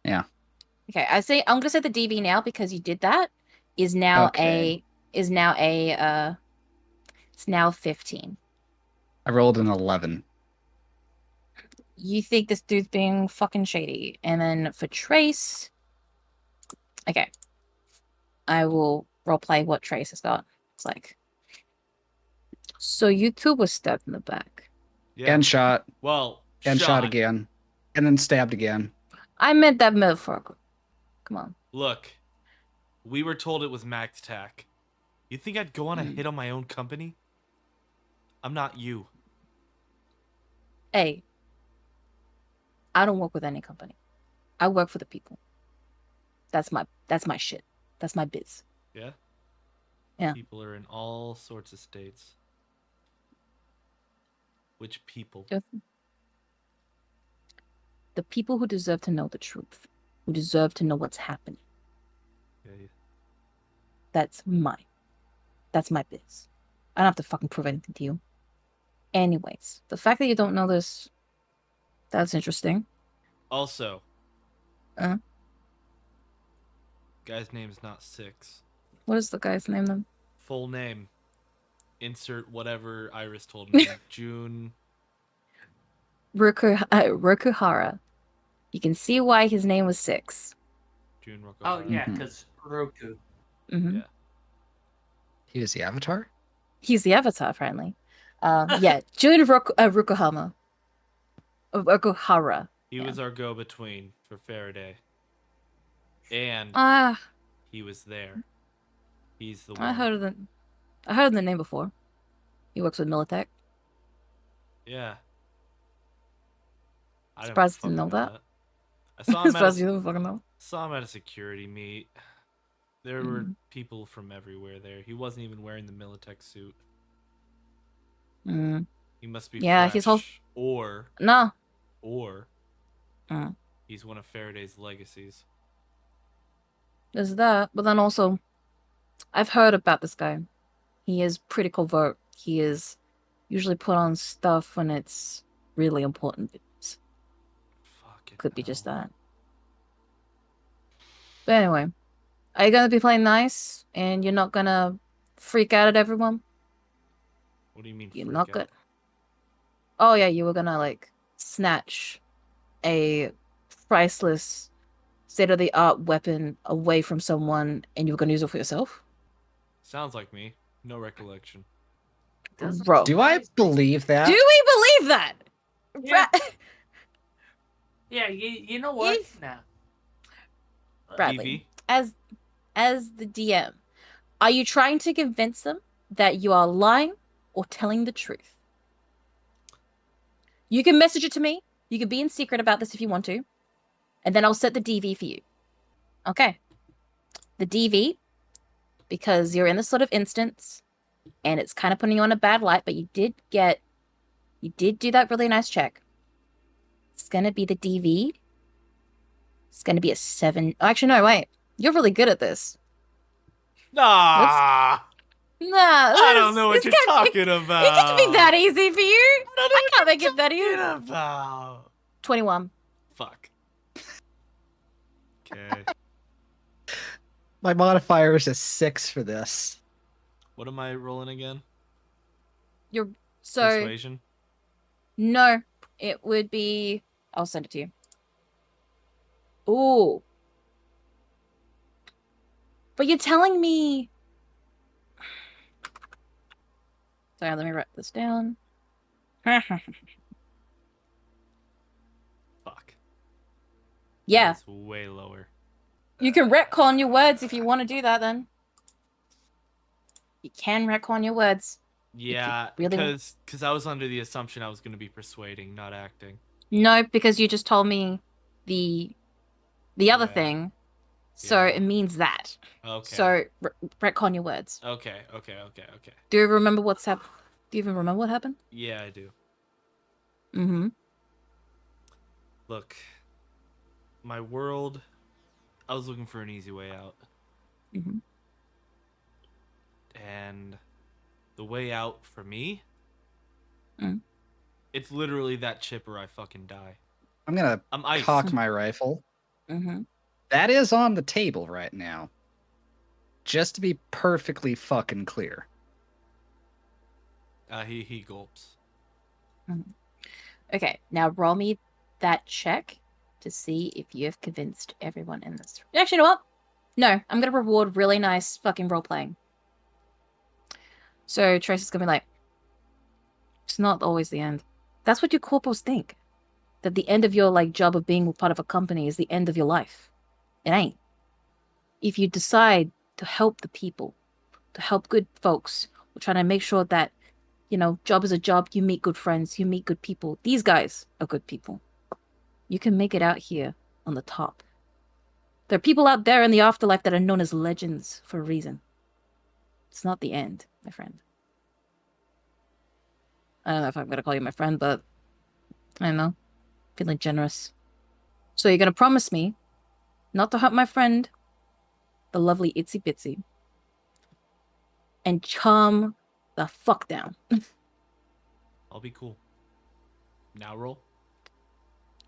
B: Yeah.
C: Okay, I'm gonna say the DV now because you did that is now
B: Okay.
C: it's now 15.
B: I rolled an 11.
C: You think this dude's being fucking shady, and then for Trace, okay, I will roleplay what Trace has got. It's like, so you two were stabbed in the back.
A: Yeah.
B: And shot.
A: Well,
B: And shot again. And then stabbed again.
C: I meant that metaphorical. Come on.
A: Look, we were told it was max tack. You think I'd go on a hit on my own company? I'm not you.
C: Hey, I don't work with any company. I work for the people. That's my shit. That's my biz.
A: Yeah?
C: Yeah.
A: People are in all sorts of states. Which people?
C: The people who deserve to know the truth, who deserve to know what's happening.
A: Yeah.
C: That's my biz. I don't have to fucking prove anything to you. Anyways, the fact that you don't know this, that's interesting.
A: Also,
C: Uh-huh.
A: guy's name's not Six.
C: What is the guy's name then?
A: Full name. Insert whatever Iris told me. June.
C: Rokuhara. You can see why his name was 6.
A: June Rocco.
D: oh yeah,
B: Mhm.
D: because Roku.
C: Mm-hmm.
A: Yeah.
B: He was the avatar?
C: He's the avatar, apparently. Yeah, Jun Rokuhama. Rokuhara.
A: He
C: Yeah.
A: was our go-between for Faraday. And
C: Ah,
A: he was there. He's the one.
C: I heard of the name before. He works with Militech.
A: Yeah. I
C: Surprised you
A: fucking
C: didn't know that.
A: I saw him,
C: Surprised you didn't fucking know.
A: saw him at a security meet. There were
C: Mhm.
A: people from everywhere there. He wasn't even wearing the Militech suit.
C: Mm.
A: He must be
C: Yeah,
A: fresh.
C: his whole- No.
A: Or
C: Mm.
A: he's one of Faraday's legacies.
C: There's that, but then also, I've heard about this guy. He is pretty covert. He is usually put on stuff when it's really important.
A: Fucking
C: Could be just
A: hell.
C: that. But anyway, are you gonna be playing nice and you're not gonna freak out at everyone?
A: What do you mean
C: You're
A: freak
C: not
A: out?
C: good. Oh yeah, you were gonna like snatch a priceless, state-of-the-art weapon away from someone, and you were gonna use it for yourself,
A: Sounds like me. No recollection.
C: bro.
B: Do I believe that?
C: Do we believe that?
D: Yeah.
C: Bra-
D: Yeah, you know what?
C: If-
D: Now,
C: Bradley,
A: DV?
C: as the DM, are you trying to convince them that you are lying or telling the truth? You can message it to me. You can be in secret about this if you want to, and then I'll set the DV for you. Okay. The DV, because you're in this sort of instance, and it's kind of putting you on a bad light, but you did do that really nice check. It's gonna be the DV. It's gonna be a 7. Oh, actually, no, wait. You're really good at this.
A: Nah!
C: Nah,
A: I don't know what
C: it's
A: you're
C: gonna-
A: talking about.
C: It can't be that easy for you. I can't make it that easy.
A: Talking about.
C: 21.
A: Fuck. Okay.
B: My modifier is a 6 for this.
A: What am I rolling again?
C: So
A: Persuasion?
C: no, it would be. I'll send it to you. Ooh. But you're telling me. Sorry, let me write this down.
A: Fuck.
C: Yeah,
A: That's way lower.
C: you can retcon your words if you want to do that. Then you can retcon your words.
A: Yeah,
C: really want-
A: because I was under the assumption I was going to be persuading, not acting.
C: No, because you just told me the other
A: Yeah.
C: thing, so
A: Yeah.
C: it means that.
A: Okay.
C: So retcon your words.
A: Okay.
C: Do you remember what's happened? Do you even remember what happened?
A: Yeah, I do.
C: Mm-hmm.
A: Look, my world, I was looking for an easy way out.
C: Mm-hmm.
A: And the way out for me,
C: Mm.
A: it's literally that chip or I fucking die.
B: I'm gonna
A: I'm iced.
B: cock my rifle.
C: Mm-hmm.
B: That is on the table right now. Just to be perfectly fucking clear.
A: He gulps.
C: Okay, now roll me that check to see if you have convinced everyone in this. Actually, you know what? No, I'm gonna reward really nice fucking role playing. So Tracy's gonna be like, it's not always the end. That's what your corporals think. That the end of your like job of being part of a company is the end of your life. It ain't. If you decide to help the people, to help good folks, we're trying to make sure that, you know, job is a job, you meet good friends, you meet good people. These guys are good people. You can make it out here on the top. There are people out there in the afterlife that are known as legends for a reason. It's not the end, my friend. I don't know if I'm gonna call you my friend, but I don't know. Feeling generous. So you're gonna promise me not to hurt my friend, the lovely Itsy Bitsy, and calm the fuck down.
A: I'll be cool. Now roll.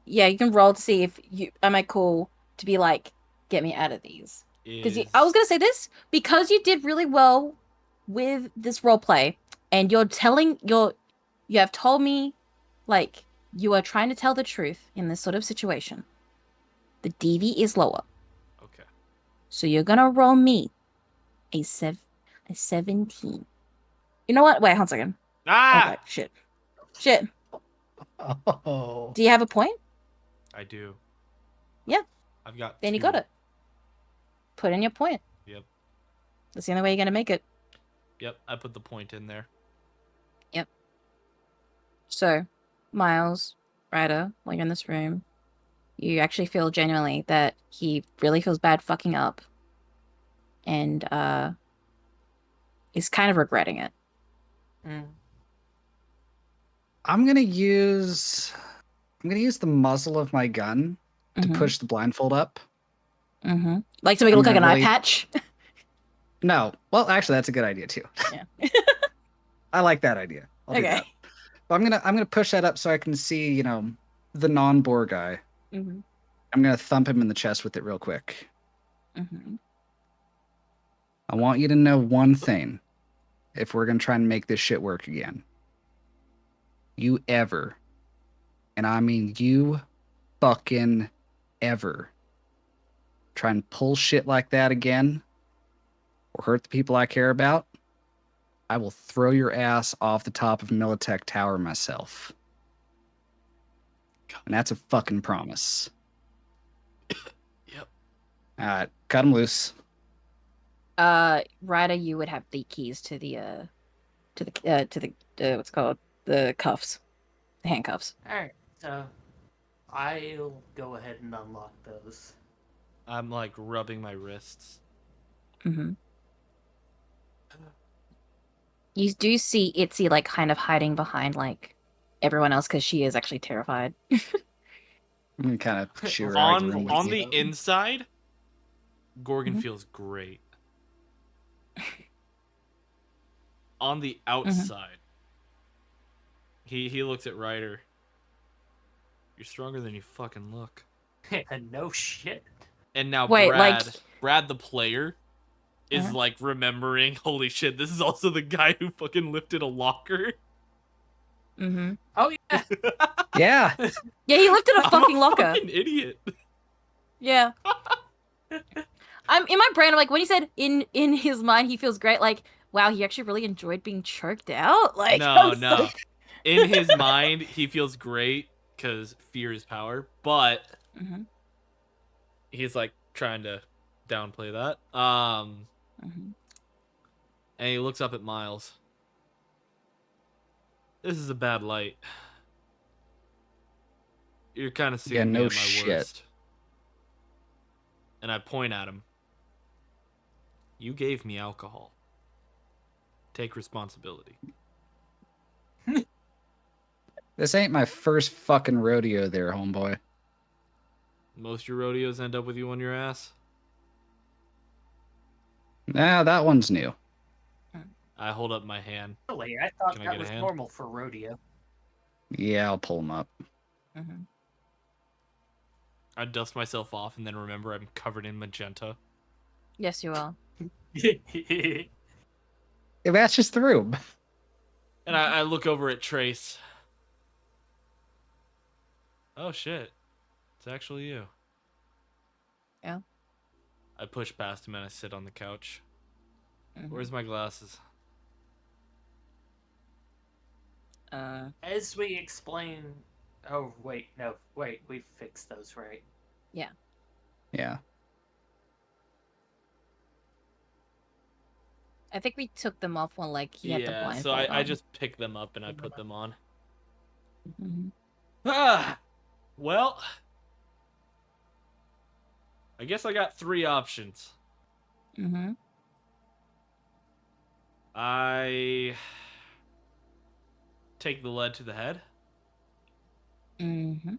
C: Yeah, you can roll to see if you am I cool to be like, get me out of these. Because I was gonna say this because you did really well with this role play, and you have told me like you are trying to tell the truth in this sort of situation. The DV is lower,
A: Okay.
C: so you're gonna roll me a 17. You know what? Wait, hold on a second.
A: Ah!
C: Oh god, shit.
B: Oh.
C: Do you have a point?
A: I do.
C: Yeah.
A: I've got
C: Then you
A: 2.
C: got it. Put in your point.
A: Yep.
C: That's the only way you're gonna make it.
A: Yep, I put the point in there.
C: Yep. So, Miles, Ryder, while you're in this room, you actually feel genuinely that he really feels bad fucking up. And is kind of regretting it.
B: I'm gonna use the muzzle of my gun to
C: Mhm.
B: push the blindfold up.
C: Mm-hmm. Like to make it
B: I'm
C: look like an
B: gonna
C: eye
B: really-
C: patch.
B: No. Well, actually that's a good idea too.
C: Yeah.
B: I like that idea. I'll do
C: Okay.
B: that. But I'm gonna push that up so I can see, you know, the non-boar guy.
C: Mm-hmm.
B: I'm gonna thump him in the chest with it real quick.
C: Mm-hmm.
B: I want you to know one thing. If we're gonna try and make this shit work again. You ever, and I mean you fucking ever, try and pull shit like that again, or hurt the people I care about, I will throw your ass off the top of Militech Tower myself. And that's a fucking promise.
A: Yep.
B: Alright, cut him loose.
C: Ryder, you would have the keys to the what's it called, the cuffs, the handcuffs.
D: Alright, so I'll go ahead and unlock those.
A: I'm like rubbing my wrists.
C: Mm-hmm. You do see Itzy like kind of hiding behind like everyone else because she is actually terrified.
B: I'm kind of shoot her
A: On
B: out.
A: on the inside, Gorgon
C: Mhm.
A: feels great. On the outside, he looks at Ryder. You're stronger than you fucking look.
D: No shit.
A: And now
C: Wait,
A: Brad the player, is like remembering, holy shit, this is also the guy who fucking lifted a locker.
C: Mm-hmm.
D: Oh yeah.
B: Yeah.
C: Yeah, he lifted a fucking
A: I'm a
C: locker.
A: fucking idiot.
C: Yeah. I'm in my brain. I'm like, when he said in his mind he feels great. Like, wow, he actually really enjoyed being choked out. Like,
A: No. In his mind, he feels great because fear is power, but
C: Mm-hmm.
A: he's like trying to downplay that.
C: Mm-hmm.
A: And he looks up at Miles. This is a bad light. You're kind of seeing
B: Yeah,
A: me
B: no
A: at my
B: shit.
A: worst. And I point at him. You gave me alcohol. Take responsibility.
B: This ain't my first fucking rodeo there, homeboy.
A: Most of your rodeos end up with you on your ass.
B: Nah, that one's new.
A: I hold up my hand.
D: Really, I thought
A: Can I
D: that
A: get a
D: was
A: hand?
D: normal for rodeo.
B: Yeah, I'll pull him up.
C: Mm-hmm.
A: I dust myself off and then remember I'm covered in magenta.
C: Yes, you are.
B: It matches the room.
A: And I look over at Trace. Oh shit. It's actually you.
C: Yeah.
A: I push past him and I sit on the couch.
C: Mm-hmm.
A: Where's my glasses?
D: As we explain. Oh wait, no, wait, we fixed those, right?
B: Yeah.
C: I think we took them off when like he had the
A: Yeah,
C: blindfold
A: so I
C: on.
A: just pick them up and I put them on.
C: Mm-hmm.
A: Ah! Well, I guess I got 3 options.
C: Mm-hmm.
A: I take the lead to the head.
C: Mm-hmm.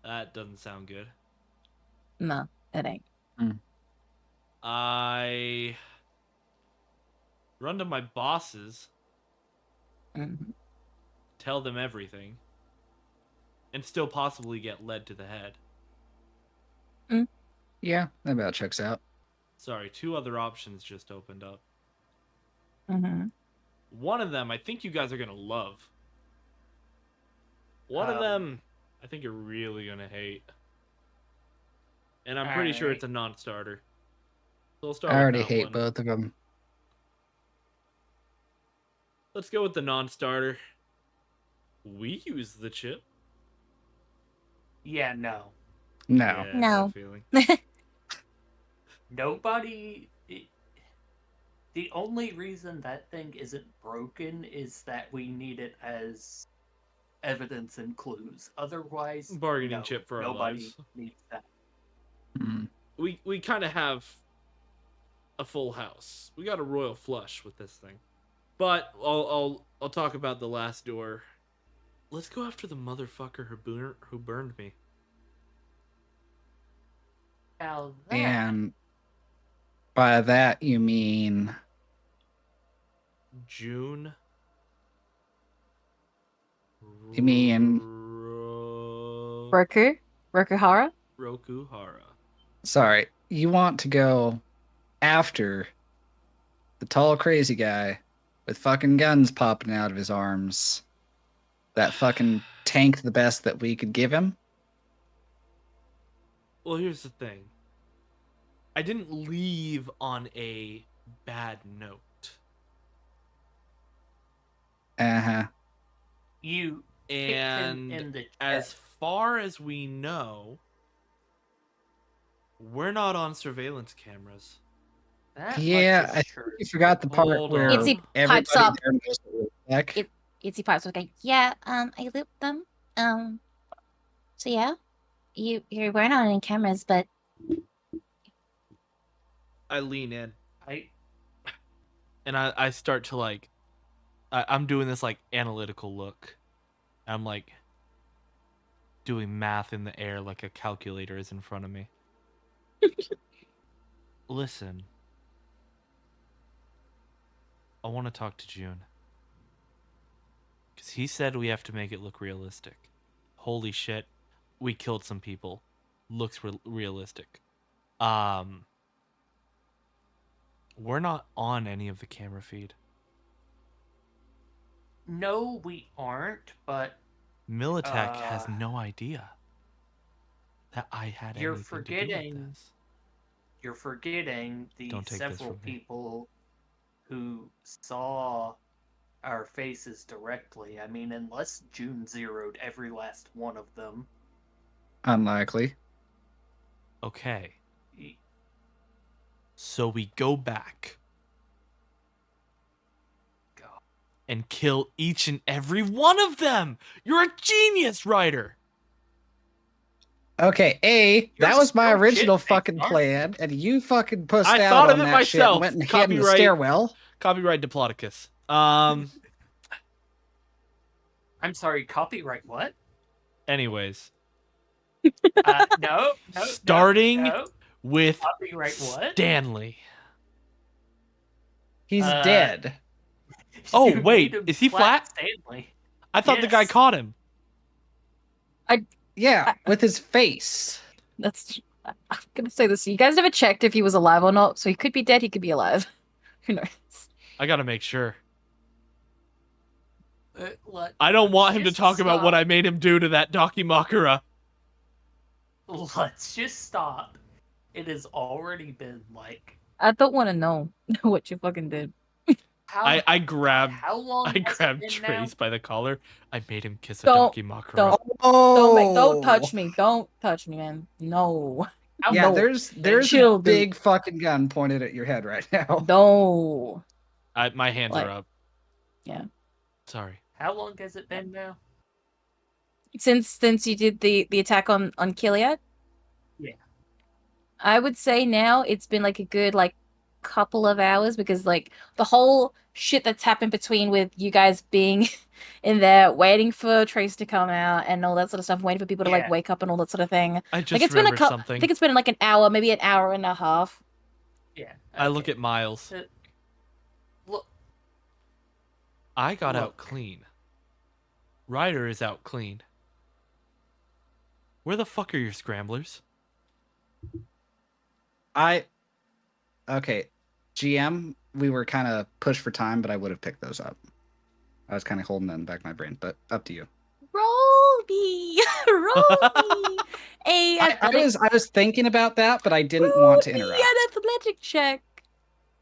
A: That doesn't sound good.
C: No, it ain't.
A: I run to my bosses,
C: Mm-hmm.
A: tell them everything, and still possibly get led to the head.
B: Yeah, that about checks out.
A: Sorry, 2 other options just opened up.
C: Mm-hmm.
A: One of them I think you guys are gonna love. One of them I think you're really gonna hate. And I'm pretty sure it's a non-starter. So we'll start
B: I
A: with
B: already
A: that
B: hate
A: one.
B: both of them.
A: Let's go with the non-starter. We use the chip.
D: Yeah, no.
B: No.
A: Yeah, I had a
C: No.
A: feeling.
D: Nobody. The only reason that thing isn't broken is that we need it as evidence and clues. Otherwise,
A: Bargaining
D: no,
A: chip for our
D: nobody
A: lives.
D: needs that.
B: Mm.
A: We kind of have a full house. We got a royal flush with this thing. But I'll talk about the last door. Let's go after the motherfucker who burned me.
D: Now that
B: And by that you mean
A: June.
B: You mean-
C: Rokuhara?
A: Rokuhara.
B: sorry, you want to go after the tall crazy guy with fucking guns popping out of his arms that fucking tanked the best that we could give him?
A: Well, here's the thing. I didn't leave on a bad note.
B: Uh-huh.
D: you kicked him
A: And
D: in the
A: as
D: chest.
A: far as we know, we're not on surveillance cameras.
D: That
B: Yeah,
D: much is
B: I
D: true.
B: think you forgot the part
A: Hold
B: where
A: on.
C: Itsy
B: everybody
C: pipes up.
B: there knows that we're back.
C: Itsy pipes okay. Yeah, I looped them. So yeah, you weren't on any cameras, but
A: I lean in
D: I
A: and I start to like, I'm doing this like analytical look. I'm like doing math in the air like a calculator is in front of me. Listen, I want to talk to June. Because he said we have to make it look realistic. Holy shit, we killed some people. Looks realistic. We're not on any of the camera feed.
D: No, we aren't, but
A: Militech has no idea that I had
D: you're
A: anything to do with
D: forgetting
A: this.
D: you're forgetting the
A: Don't take this
D: several
A: from me.
D: people who saw our faces directly. I mean, unless June zeroed every last one of them.
B: Unlikely.
A: Okay,
D: y-
A: so we go back
D: God.
A: and kill each and every one of them. You're a genius, Ryder.
B: Okay,
D: You're
B: that was my
D: so
B: original
D: shit-faced,
B: fucking
D: aren't
B: plan, and you fucking pussed
A: I
B: out
A: thought of
B: on
A: it
B: that shit and
A: myself.
B: went and hid in the
A: Copyright.
B: stairwell.
A: Copyright Diplodocus.
D: I'm sorry, copyright what?
A: Anyways,
D: No.
A: starting
D: no.
A: with
D: Copyright what?
A: Stanley.
B: He's dead.
A: Oh,
D: You
A: wait,
D: made him
A: is he flat?
D: Stanley.
A: I thought the guy
D: Yes.
A: caught him.
B: Yeah, with his face.
C: That's. I'm gonna say this. You guys never checked if he was alive or not, so he could be dead. He could be alive. Who knows?
A: I gotta make sure. I
D: Let's
A: don't want him to
D: just
A: talk about what
D: stop.
A: I made him do to that Dakimakura.
D: Let's just stop. It has already been like
C: I don't want to know what you fucking did.
D: how
A: I grabbed
D: how long
A: I
D: has it
A: grabbed
D: been
A: Trace by the collar. I made him kiss a
C: Don't-
A: Dakimakura.
C: don't.
B: Oh,
C: Don't touch me. Don't touch me, man. No.
D: How
B: Yeah,
C: No.
B: there's
C: Chill,
B: a
C: dude.
B: big fucking gun pointed at your head right now.
C: No.
A: My hands
C: Like-
A: are up.
C: Yeah.
A: Sorry.
D: How long has it been now?
C: Since you did the attack on Kiliad?
D: Yeah.
C: I would say now it's been like a good like couple of hours because like the whole shit that's happened between with you guys being in there waiting for Trace to come out and all that sort of stuff, waiting for people to like
D: Yeah.
C: wake up and all that sort of thing.
A: I just
C: Like it's been a
A: remembered
C: I
A: something.
C: think it's been like an hour, maybe an hour and a half.
D: Yeah.
A: I look
D: okay.
A: at Miles.
D: Look.
A: I got out
D: Look.
A: clean. Ryder is out clean. Where the fuck are your scramblers?
B: Okay, GM, we were kind of pushed for time, but I would have picked those up. I was kind of holding that in the back of my brain, but up to you.
C: Roll me. Roll me. A
B: I was thinking about that, but I didn't want to
C: Roll me
B: interrupt.
C: an athletic check.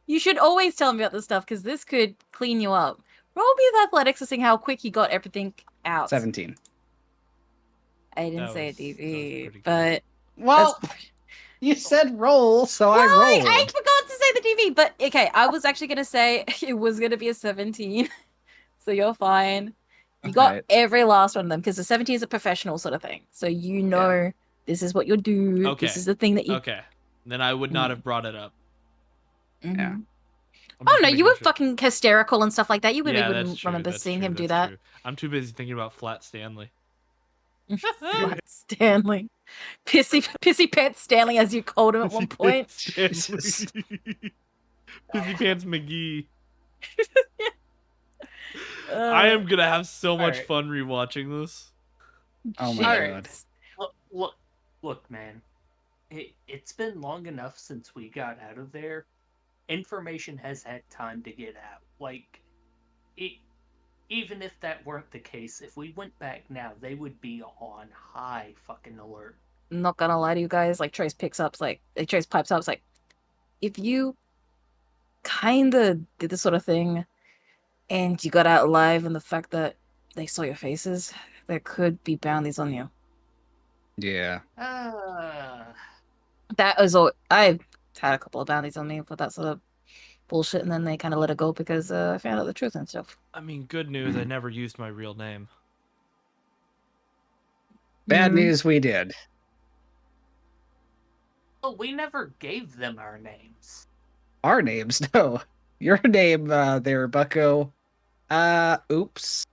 C: You should always tell me about this stuff because this could clean you up. Roll me with athletics to see how quick you got everything out.
B: 17.
C: I didn't
A: That
C: say a
A: was pretty
C: DV,
A: good.
C: but
B: Well, you said roll, so I
C: well,
B: rolled.
C: I forgot to say the DV. But okay, I was actually gonna say it was gonna be a 17, so you're fine. You got
B: Alright.
C: every last one of them because the 17 is a professional sort of thing, so you know this is what you'll do.
A: Okay.
C: This is the thing that you.
A: Okay. Then I would not have brought it up.
C: Mhm.
B: Yeah.
A: I'm
C: Oh
A: just
C: no, you
A: making
C: were
A: sure.
C: fucking hysterical and stuff like that. You really
A: Yeah,
C: wouldn't
A: that's true,
C: remember
A: that's
C: seeing
A: true,
C: him do
A: that's
C: that.
A: true. I'm too busy thinking about Flat Stanley.
C: Flat Stanley. Pissy Pants Stanley, as you called him at one point.
A: Pissy Pants McGee. I am gonna have so much
D: Alright.
A: fun rewatching this.
B: Oh my
C: Jeez.
B: God.
D: Look, man. It's been long enough since we got out of there. Information has had time to get out. Like, even if that weren't the case, if we went back now, they would be on high fucking alert.
C: I'm not gonna lie to you guys. Like Trace pipes up, it's like, if you kinda did this sort of thing, and you got out alive, and the fact that they saw your faces, there could be bounties on you.
B: Yeah.
C: That was all. I've had a couple of bounties on me for that sort of bullshit, and then they kind of let it go because I found out the truth and stuff.
A: I mean, good news, I never used my real name.
B: Bad
C: Mhm.
B: news, we did.
D: Oh, we never gave them our names.
B: Our names, no. Your name there, Bucko. Oops.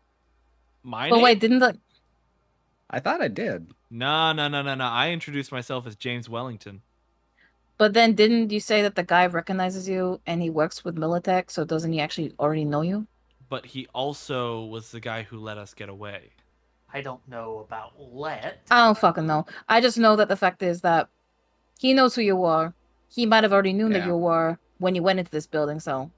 A: My
C: But
A: name?
C: wait, didn't the
B: I thought I did.
A: No. I introduced myself as James Wellington.
C: But then didn't you say that the guy recognizes you and he works with Militech, so doesn't he actually already know you?
A: But he also was the guy who let us get away.
D: I don't know about let.
C: I don't fucking know. I just know that the fact is that he knows who you are. He might have already known that
B: Yeah.
C: you were, when you went into this building. So,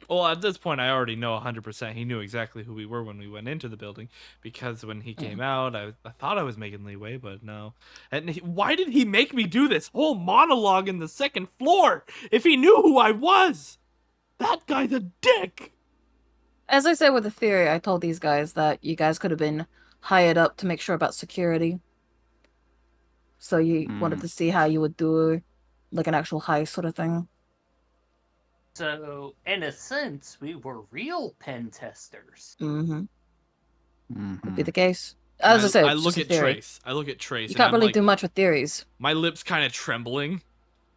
A: Well, at this point, I already know 100%. He knew exactly who we were when we went into the building, because when he came out, I thought I was making leeway, but no. And why did he make me do this whole monologue in the second floor if he knew who I was? That guy's a dick.
C: as I said with the theory, I told these guys that you guys could have been hired up to make sure about security. So you wanted to see how you would do like an actual heist sort of thing.
D: So, in a sense, we were real pen testers.
C: Mm-hmm. Could be the case. As I said,
A: I
C: it's
A: look
C: just a
A: at
C: theory.
A: Trace. I look at Trace.
C: You
A: And
C: can't
A: I'm
C: really
A: like,
C: do much with theories.
A: my lips kind of trembling,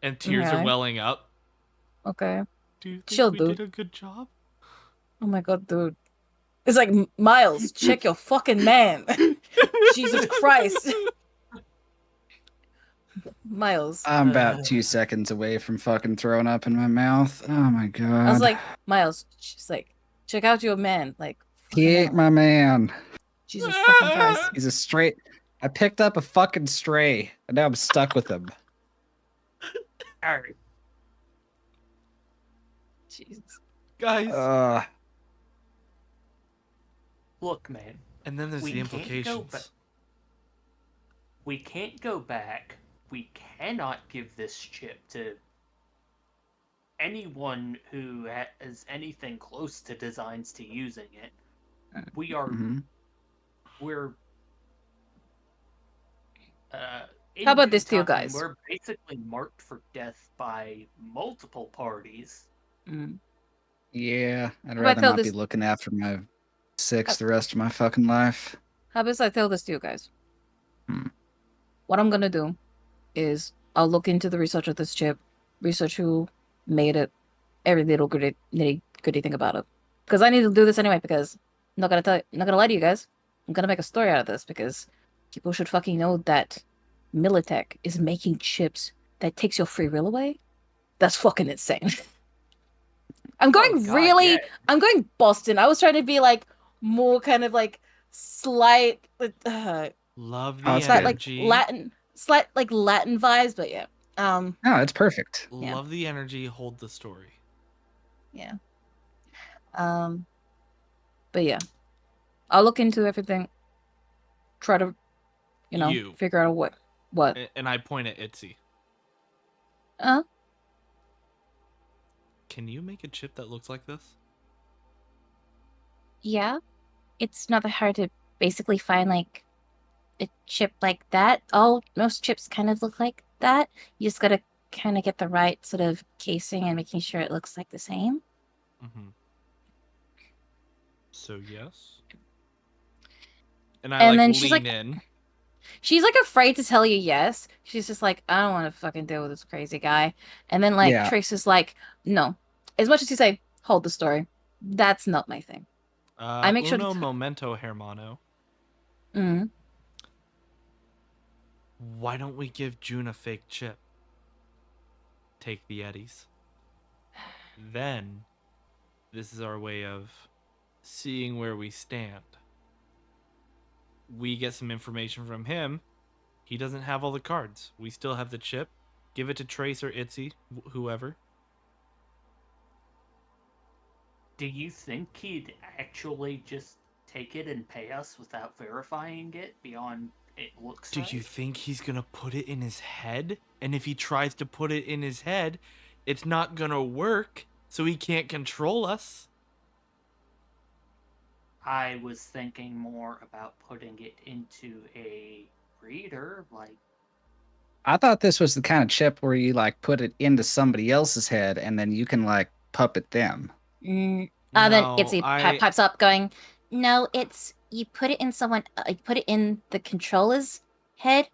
A: and tears are
C: Okay.
A: welling up.
C: Okay.
A: Do you think
C: Chill,
A: we
C: dude.
A: did a good job?
C: Oh my god, dude. It's like, Miles, check your fucking man. Jesus Christ. Miles.
B: I'm about 2 seconds away from fucking throwing up in my mouth. Oh my god.
C: I was like, Miles, she's like, check out your man. Like,
B: he ain't my man.
C: Jesus fucking Christ.
B: He's a straight. I picked up a fucking stray, and now I'm stuck with him.
D: Alright.
C: Jesus.
A: Guys.
D: Look, man.
A: And then there's
D: we
A: the
D: can't go
A: implications.
D: We can't go back. We cannot give this chip to anyone who has anything close to designs to using it. We are... We're...
C: How about this to you guys?
D: We're basically marked for death by multiple parties.
B: Yeah, I'd
C: How about
B: rather
C: tell
B: not be
C: this-
B: looking after my six the rest of my fucking life.
C: How about I tell this to you guys? What I'm gonna do is I'll look into the research of this chip, research who made it, every little nitty gritty thing about it. Because I need to do this anyway. Because I'm not gonna lie to you guys. I'm gonna make a story out of this because people should fucking know that Militech is making chips that takes your free will away. That's fucking insane. I'm going I'm going Boston. I was trying to be like more kind of like slight,
A: Love the
B: it's
A: energy.
C: slight like Latin vibes, but yeah.
B: No, it's perfect.
A: Love the energy. Hold the story.
C: Yeah. But yeah, I'll look into everything. Try to, figure out what.
A: And I point at Itzy. Can you make a chip that looks like this?
E: Yeah, it's not that hard to basically find like a chip like that. Most chips kind of look like that. You just gotta kind of get the right sort of casing and making sure it looks like the same.
A: So yes. And I
C: then
A: like
C: she's
A: lean
C: like-
A: in.
C: She's like afraid to tell you yes. She's just like, I don't want to fucking deal with this crazy guy. And then like
B: Yeah.
C: Trace is like, no. As much as you say, hold the story. That's not my thing. I make sure to
A: Uno momento, hermano. Why don't we give June a fake chip? Take the Eddies. Then, this is our way of seeing where we stand. We get some information from him. He doesn't have all the cards. We still have the chip. Give it to Trace or Itzy, whoever.
D: Do you think he'd actually just take it and pay us without verifying it beyond it looks
A: Do
D: right?
A: you think he's gonna put it in his head? And if he tries to put it in his head, it's not gonna work, so he can't control us.
D: I was thinking more about putting it into a reader, like...
B: I thought this was the kind of chip where you like put it into somebody else's head and then you can like puppet them.
E: Then
A: No,
E: Itzy pipes up, going, "No, it's you put it in you put it in the controller's head,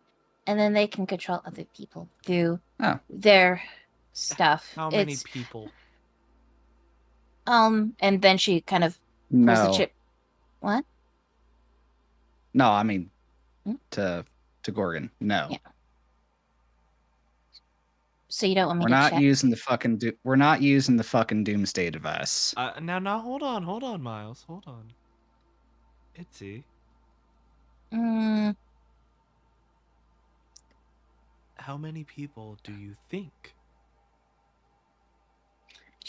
E: and then they can control other people through their stuff."
A: How many people?
C: And then she kind of pulls the
B: No,
C: chip. What?
B: no, I mean to Gorgon. No,
C: Yeah.
E: So you don't want me
B: we're
E: to
B: not
E: check?
B: using the fucking we're not using the fucking doomsday device.
A: Now, hold on, Miles, hold on. Itzy, how many people do you think?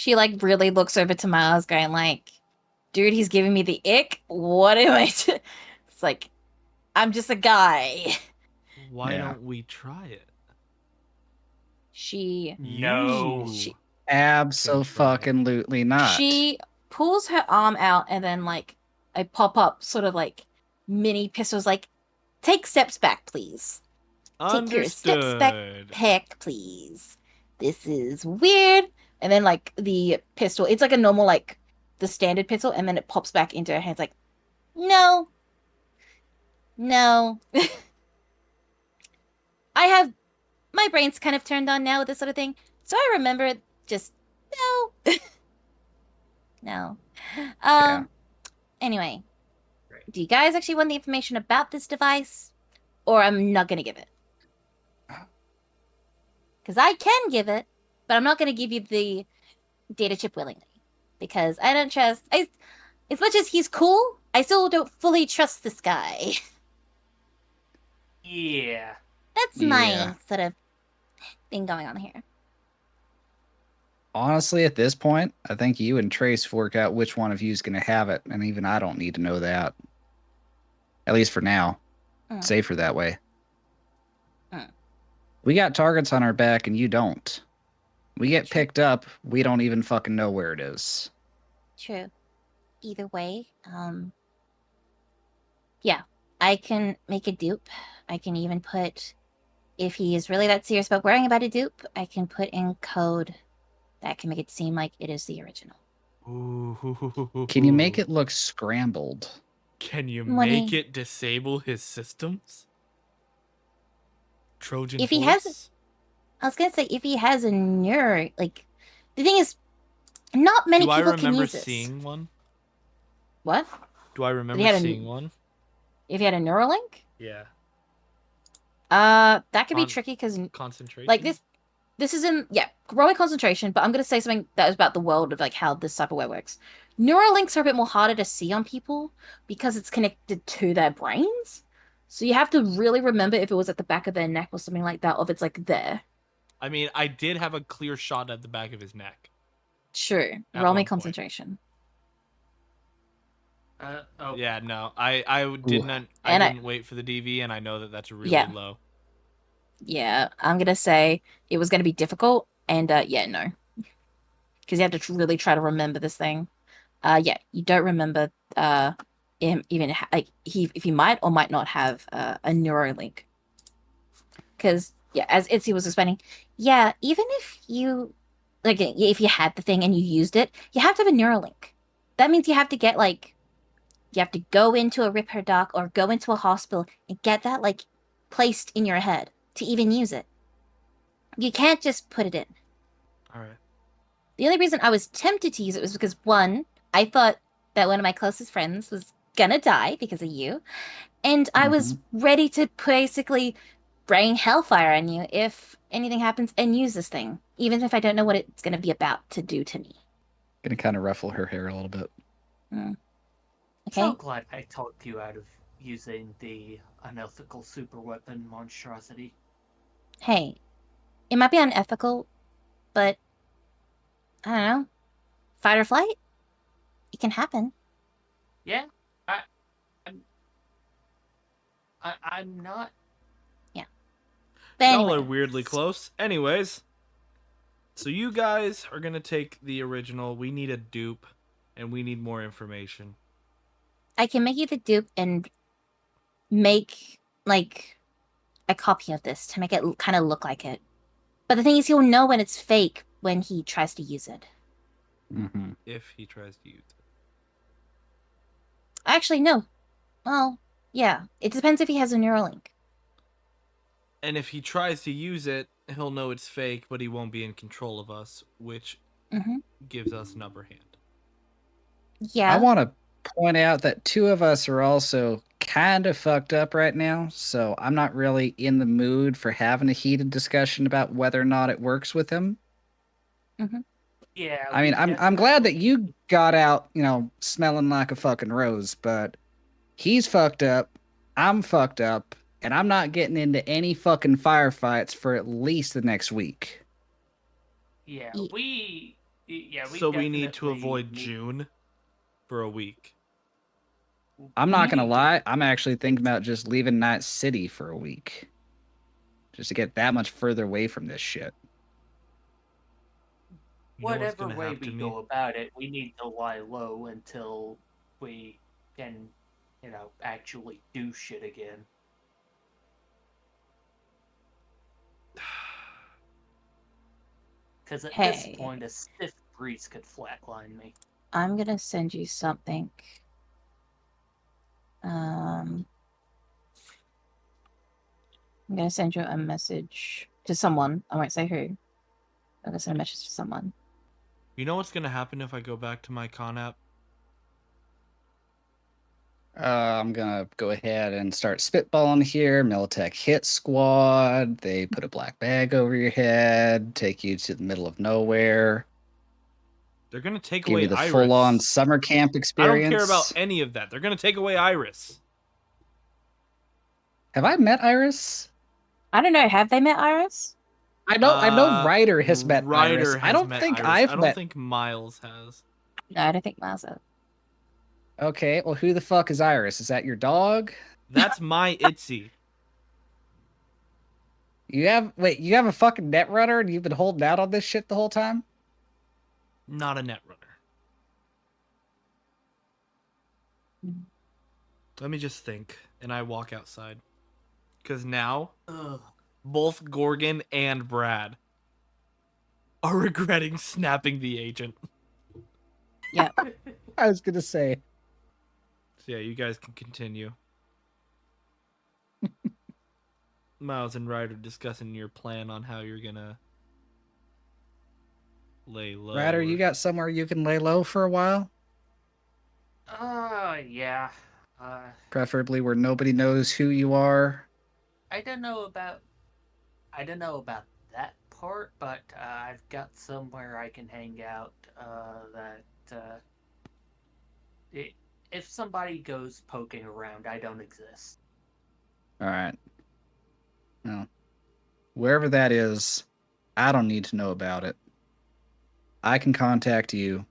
E: She like really looks over to Miles, going like, "Dude, he's giving me the ick. What am I?" It's like, I'm just a guy.
A: Why
B: Yeah.
A: don't we try it?
E: She
D: No.
E: She-
B: Abso-fucking-lutely not.
E: she pulls her arm out, and then like I pop up sort of like mini pistols, like, take steps back, please. Take your steps back,
A: Understood.
E: please. This is weird. And then like the pistol, it's like a normal, like the standard pistol, and then it pops back into her hands like, no. I have my brain's kind of turned on now with this sort of thing. So I remember just no. No.
B: Yeah.
E: Anyway.
D: Right.
E: Do you guys actually want the information about this device? Or I'm not gonna give it? Because I can give it, but I'm not gonna give you the data chip willingly. Because I don't trust as much as he's cool, I still don't fully trust this guy.
D: Yeah.
E: That's
B: Yeah.
E: my sort of thing going on here.
B: Honestly, at this point, I think you and Trace work out which one of you is going to have it, and even I don't need to know that. At least for now.
E: Mm.
B: Safer that way.
E: Mm.
B: We got targets on our back, and you don't. We get picked up, we don't even fucking know where it is.
E: True. Either way, yeah, I can make a dupe. I can even put, if he is really that serious about worrying about a dupe, I can put in code that can make it seem like it is the original.
A: Ooh.
B: Can you make it look scrambled?
A: Can you
E: What do
A: make
E: you-
A: it disable his systems? Trojan
E: If he
A: horse?
E: has- I was gonna say, if he has a neuro, like, the thing is, not many
A: Do I
E: people can
A: remember
E: use this.
A: seeing one?
E: What?
A: Do I remember
E: had a-
A: seeing one?
E: If he had a Neuralink?
A: Yeah.
E: That could be
A: Con-
E: tricky because
A: Concentration?
E: like this is in growing concentration, but I'm gonna say something that is about the world of like how this cyberware works. Neuralinks are a bit more harder to see on people because it's connected to their brains. So you have to really remember if it was at the back of their neck or something like that, or if it's like there.
A: I mean, I did have a clear shot at the back of his neck.
E: Sure.
A: At
E: Roll
A: one
E: me
A: point.
E: concentration.
D: Oh.
A: Yeah, no. I did not. I
E: And I-
A: didn't wait for the DV, and I know that that's really
E: Yeah.
A: low.
E: Yeah, I'm gonna say it was gonna be difficult, and no, because you have to really try to remember this thing. You don't remember him even if he might or might not have a Neuralink, because as Itzy was explaining, even if you if you had the thing and you used it, you have to have a Neuralink. That means you have to get you have to go into a Ripper dock or go into a hospital and get that placed in your head to even use it. You can't just put it in.
A: All right.
E: The only reason I was tempted to use it was because, one, I thought that one of my closest friends was gonna die because of you, and I was ready to basically rain hellfire on you if anything happens and use this thing, even if I don't know what it's gonna be about to do to me.
B: Gonna kind of ruffle her hair a little bit.
E: Okay?
D: So glad I talked you out of using the unethical superweapon monstrosity.
E: Hey, it might be unethical, but I don't know. Fight or flight? It can happen.
D: Yeah, I'm not.
E: But
A: Y'all
E: anyway,
A: are weirdly close. Anyways, so you guys are gonna take the original. We need a dupe, and we need more information.
E: I can make you the dupe and make a copy of this to make it kind of look like it. But the thing is, he'll know when it's fake when he tries to use it.
B: Mm-hmm.
A: If he tries to use it.
E: Actually, no. Well, yeah. It depends if he has a Neuralink.
A: And if he tries to use it, he'll know it's fake, but he won't be in control of us, which gives us an upper hand.
E: Yeah.
B: I want to point out that two of us are also kind of fucked up right now, so I'm not really in the mood for having a heated discussion about whether or not it works with him.
D: Yeah.
B: I mean, I'm glad that you got out, smelling like a fucking rose, but he's fucked up, I'm fucked up, and I'm not getting into any fucking firefights for at least the next week.
D: Yeah,
E: Ye-
D: Yeah,
A: So we need to
D: definitely
A: avoid
D: need-
A: June for a week.
B: I'm
D: we
B: not gonna
D: need to-
B: lie. I'm actually thinking about just leaving Night City for a week, just to get that much further away from this shit.
A: You know what's
D: Whatever
A: gonna
D: way
A: happen
D: we
A: to
D: go
A: me?
D: about it, we need to lie low until we can, actually do shit again. Because at this
E: Hey.
D: point, a stiff breeze could flatline me.
E: I'm gonna send you something. I'm gonna send you a message to someone. I won't say who. I'm gonna send a message to someone.
A: You know what's gonna happen if I go back to my con app?
B: I'm gonna go ahead and start spitballing here. Militech hit squad. They put a black bag over your head, take you to the middle of nowhere,
A: They're gonna take
B: give
A: away
B: you the
A: Iris.
B: full-on summer camp
A: I
B: experience.
A: don't care about any of that. They're gonna take away Iris.
B: Have I met Iris?
E: I don't know. Have they met Iris?
B: I know Ryder has met
A: Ryder
B: Iris. I
A: has
B: don't
A: met
B: think
A: Iris.
B: I've
A: I don't
B: met.
A: think Miles has.
E: No, I don't think Miles has.
B: Okay, well, who the fuck is Iris? Is that your dog?
A: That's my Itzy.
B: You have a fucking netrunner and you've been holding out on this shit the whole time?
A: Not a netrunner. Let me just think. And I walk outside. Because now,
D: Ugh.
A: both Gorgon and Brad are regretting snapping the agent.
B: I was gonna say.
A: So yeah, you guys can continue. Miles and Ryder discussing your plan on how you're gonna lay low.
B: Ryder, you got somewhere you can lay low for a while?
D: Yeah.
B: Preferably where nobody knows who you are.
D: I don't know about that part, but I've got somewhere I can hang out. If somebody goes poking around, I don't exist.
B: Alright. Well, wherever that is, I don't need to know about it. I can contact you.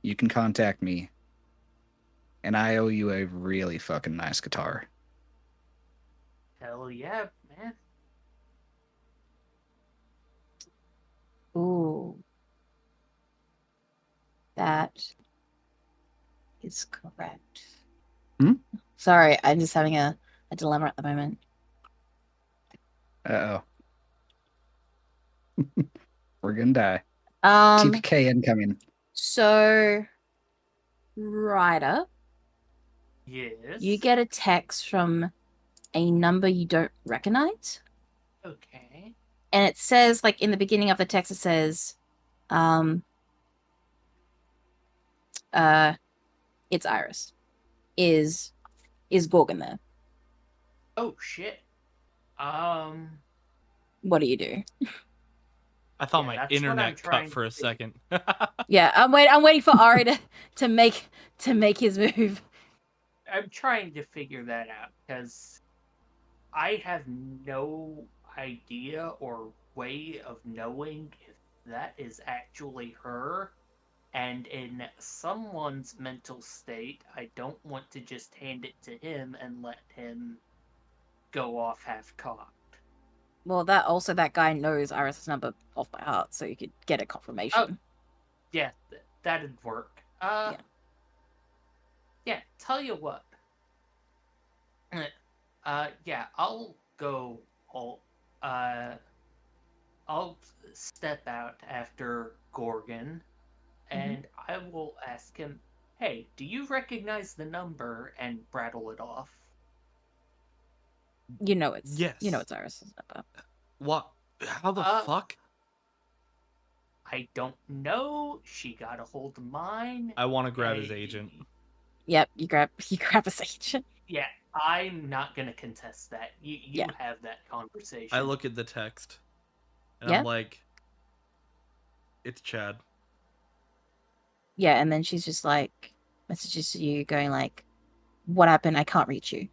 B: You can contact me. And I owe you a really fucking nice guitar.
D: Hell yeah, man.
E: Ooh. That is correct.
B: Hmm?
E: Sorry, I'm just having a dilemma at the moment.
B: Uh-oh. We're gonna die.
E: Um,
B: TPK incoming.
E: so Ryder,
D: Yes.
E: you get a text from a number you don't recognize.
D: Okay.
E: And it says, like, in the beginning of the text, it says, it's Iris. Is Gorgon there?
D: Oh shit.
E: What do you do?
A: I thought
D: Yeah,
A: my
D: that's what I'm
A: internet
D: trying
A: cut
D: to
A: for a
D: do.
A: second.
E: Yeah, I'm waiting for Ari to make his move.
D: I'm trying to figure that out because I have no idea or way of knowing if that is actually her. And in someone's mental state, I don't want to just hand it to him and let him go off half-cocked.
E: Well, that guy knows Iris' number off by heart, so you could get a confirmation.
D: Yeah, that'd work. Yeah, tell you what. Yeah, I'll go. I'll step out after Gorgon, and I will ask him, "Hey, do you recognize the number?" and rattle it off.
E: You know it's
A: Yes.
E: it's Iris' number.
A: What? How the fuck?
D: I don't know. She got a hold of mine.
A: I want to grab his agent.
E: Yep, you grab his agent.
D: Yeah, I'm not gonna contest that. You
E: Yeah.
D: have that conversation.
A: I look at the text. And
E: Yeah?
A: I'm like, it's Chad.
E: Yeah, and then she's just like messages to you going like, "What happened? I can't reach you."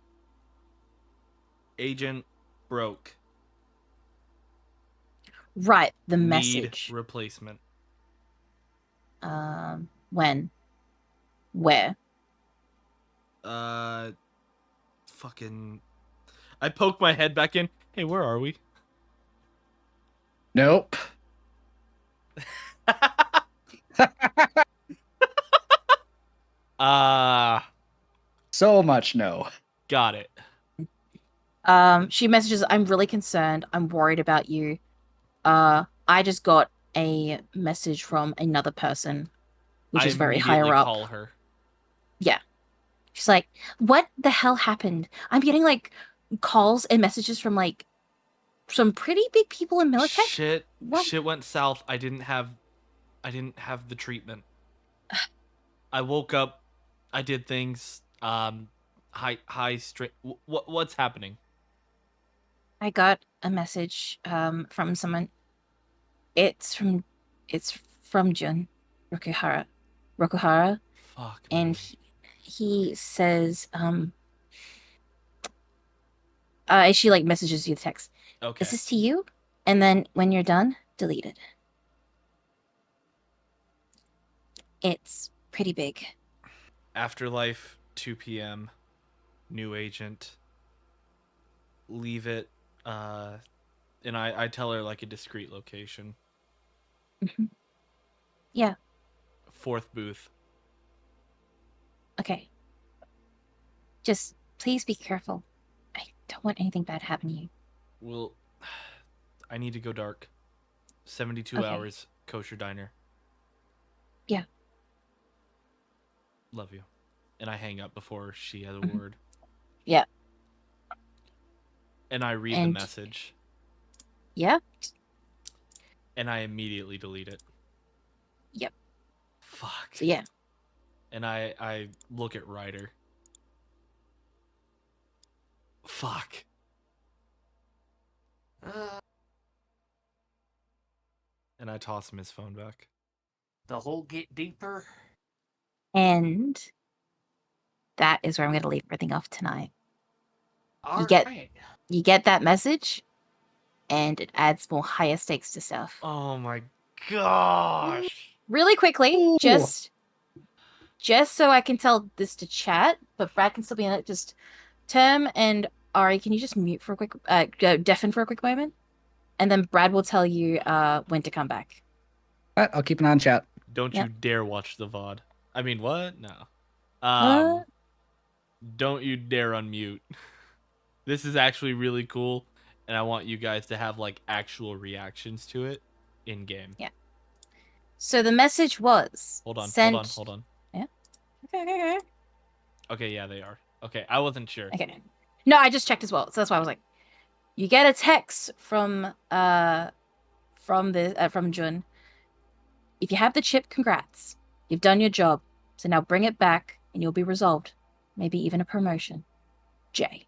A: Agent broke.
E: Right, the
A: Need
E: message.
A: replacement.
E: When? Where?
A: Fucking. I poke my head back in. Hey, where are we?
B: Nope. So much no.
A: Got it.
C: She messages, I'm really concerned. I'm worried about you. I just got a message from another person, which is very higher
A: immediately
C: up.
A: Call her.
C: Yeah. She's like, what the hell happened? I'm getting like calls and messages from like some pretty big people in Militech.
A: Shit went south. I didn't have the treatment. I woke up. I did things. High straight. What's happening?
E: I got a message from someone. It's from Jun Rokuhara.
A: Fuck.
E: And
A: me.
E: he says she like messages you the text.
A: Okay.
E: Is this to you? And then when you're done, delete it. It's pretty big.
A: Afterlife, 2 p.m. New agent. Leave it. And I tell her like a discreet location.
E: Yeah.
A: 4th booth.
E: Okay. Just please be careful. I don't want anything bad to happen to you.
A: Well, I need to go dark. 72
E: Okay.
A: hours, kosher diner.
E: Yeah.
A: Love you. And I hang up before she has a word.
E: Yeah.
A: And I read the message.
E: Yeah?
A: And I immediately delete it.
E: Yep.
A: Fuck.
E: So yeah.
A: And I look at Ryder. Fuck. And I toss him his phone back.
D: The hole get deeper.
E: And that is where I'm going to leave everything off tonight.
D: All
E: You get-
D: right.
E: You get that message, and it adds more higher stakes to stuff.
A: Oh my gosh.
C: Really quickly,
B: Ooh.
C: just so I can tell this to chat, but Brad can still be in it. Just Term and Ari, can you just mute for a quick, deafen for a quick moment, and then Brad will tell you when to come back.
B: All right, I'll keep an eye on chat.
A: Don't
C: Yep.
A: you dare watch the VOD. I mean, what? No. Don't you dare unmute. This is actually really cool, and I want you guys to have like actual reactions to it in game.
C: Yeah. So the message was
A: Hold on.
C: sent...
A: Yeah.
C: Okay.
A: Okay, yeah, they are. Okay, I wasn't sure.
C: Okay. No, I just checked as well, so that's why I was like, you get a text from Jun. If you have the chip, congrats. You've done your job. So now bring it back, and you'll be resolved. Maybe even a promotion. Jay.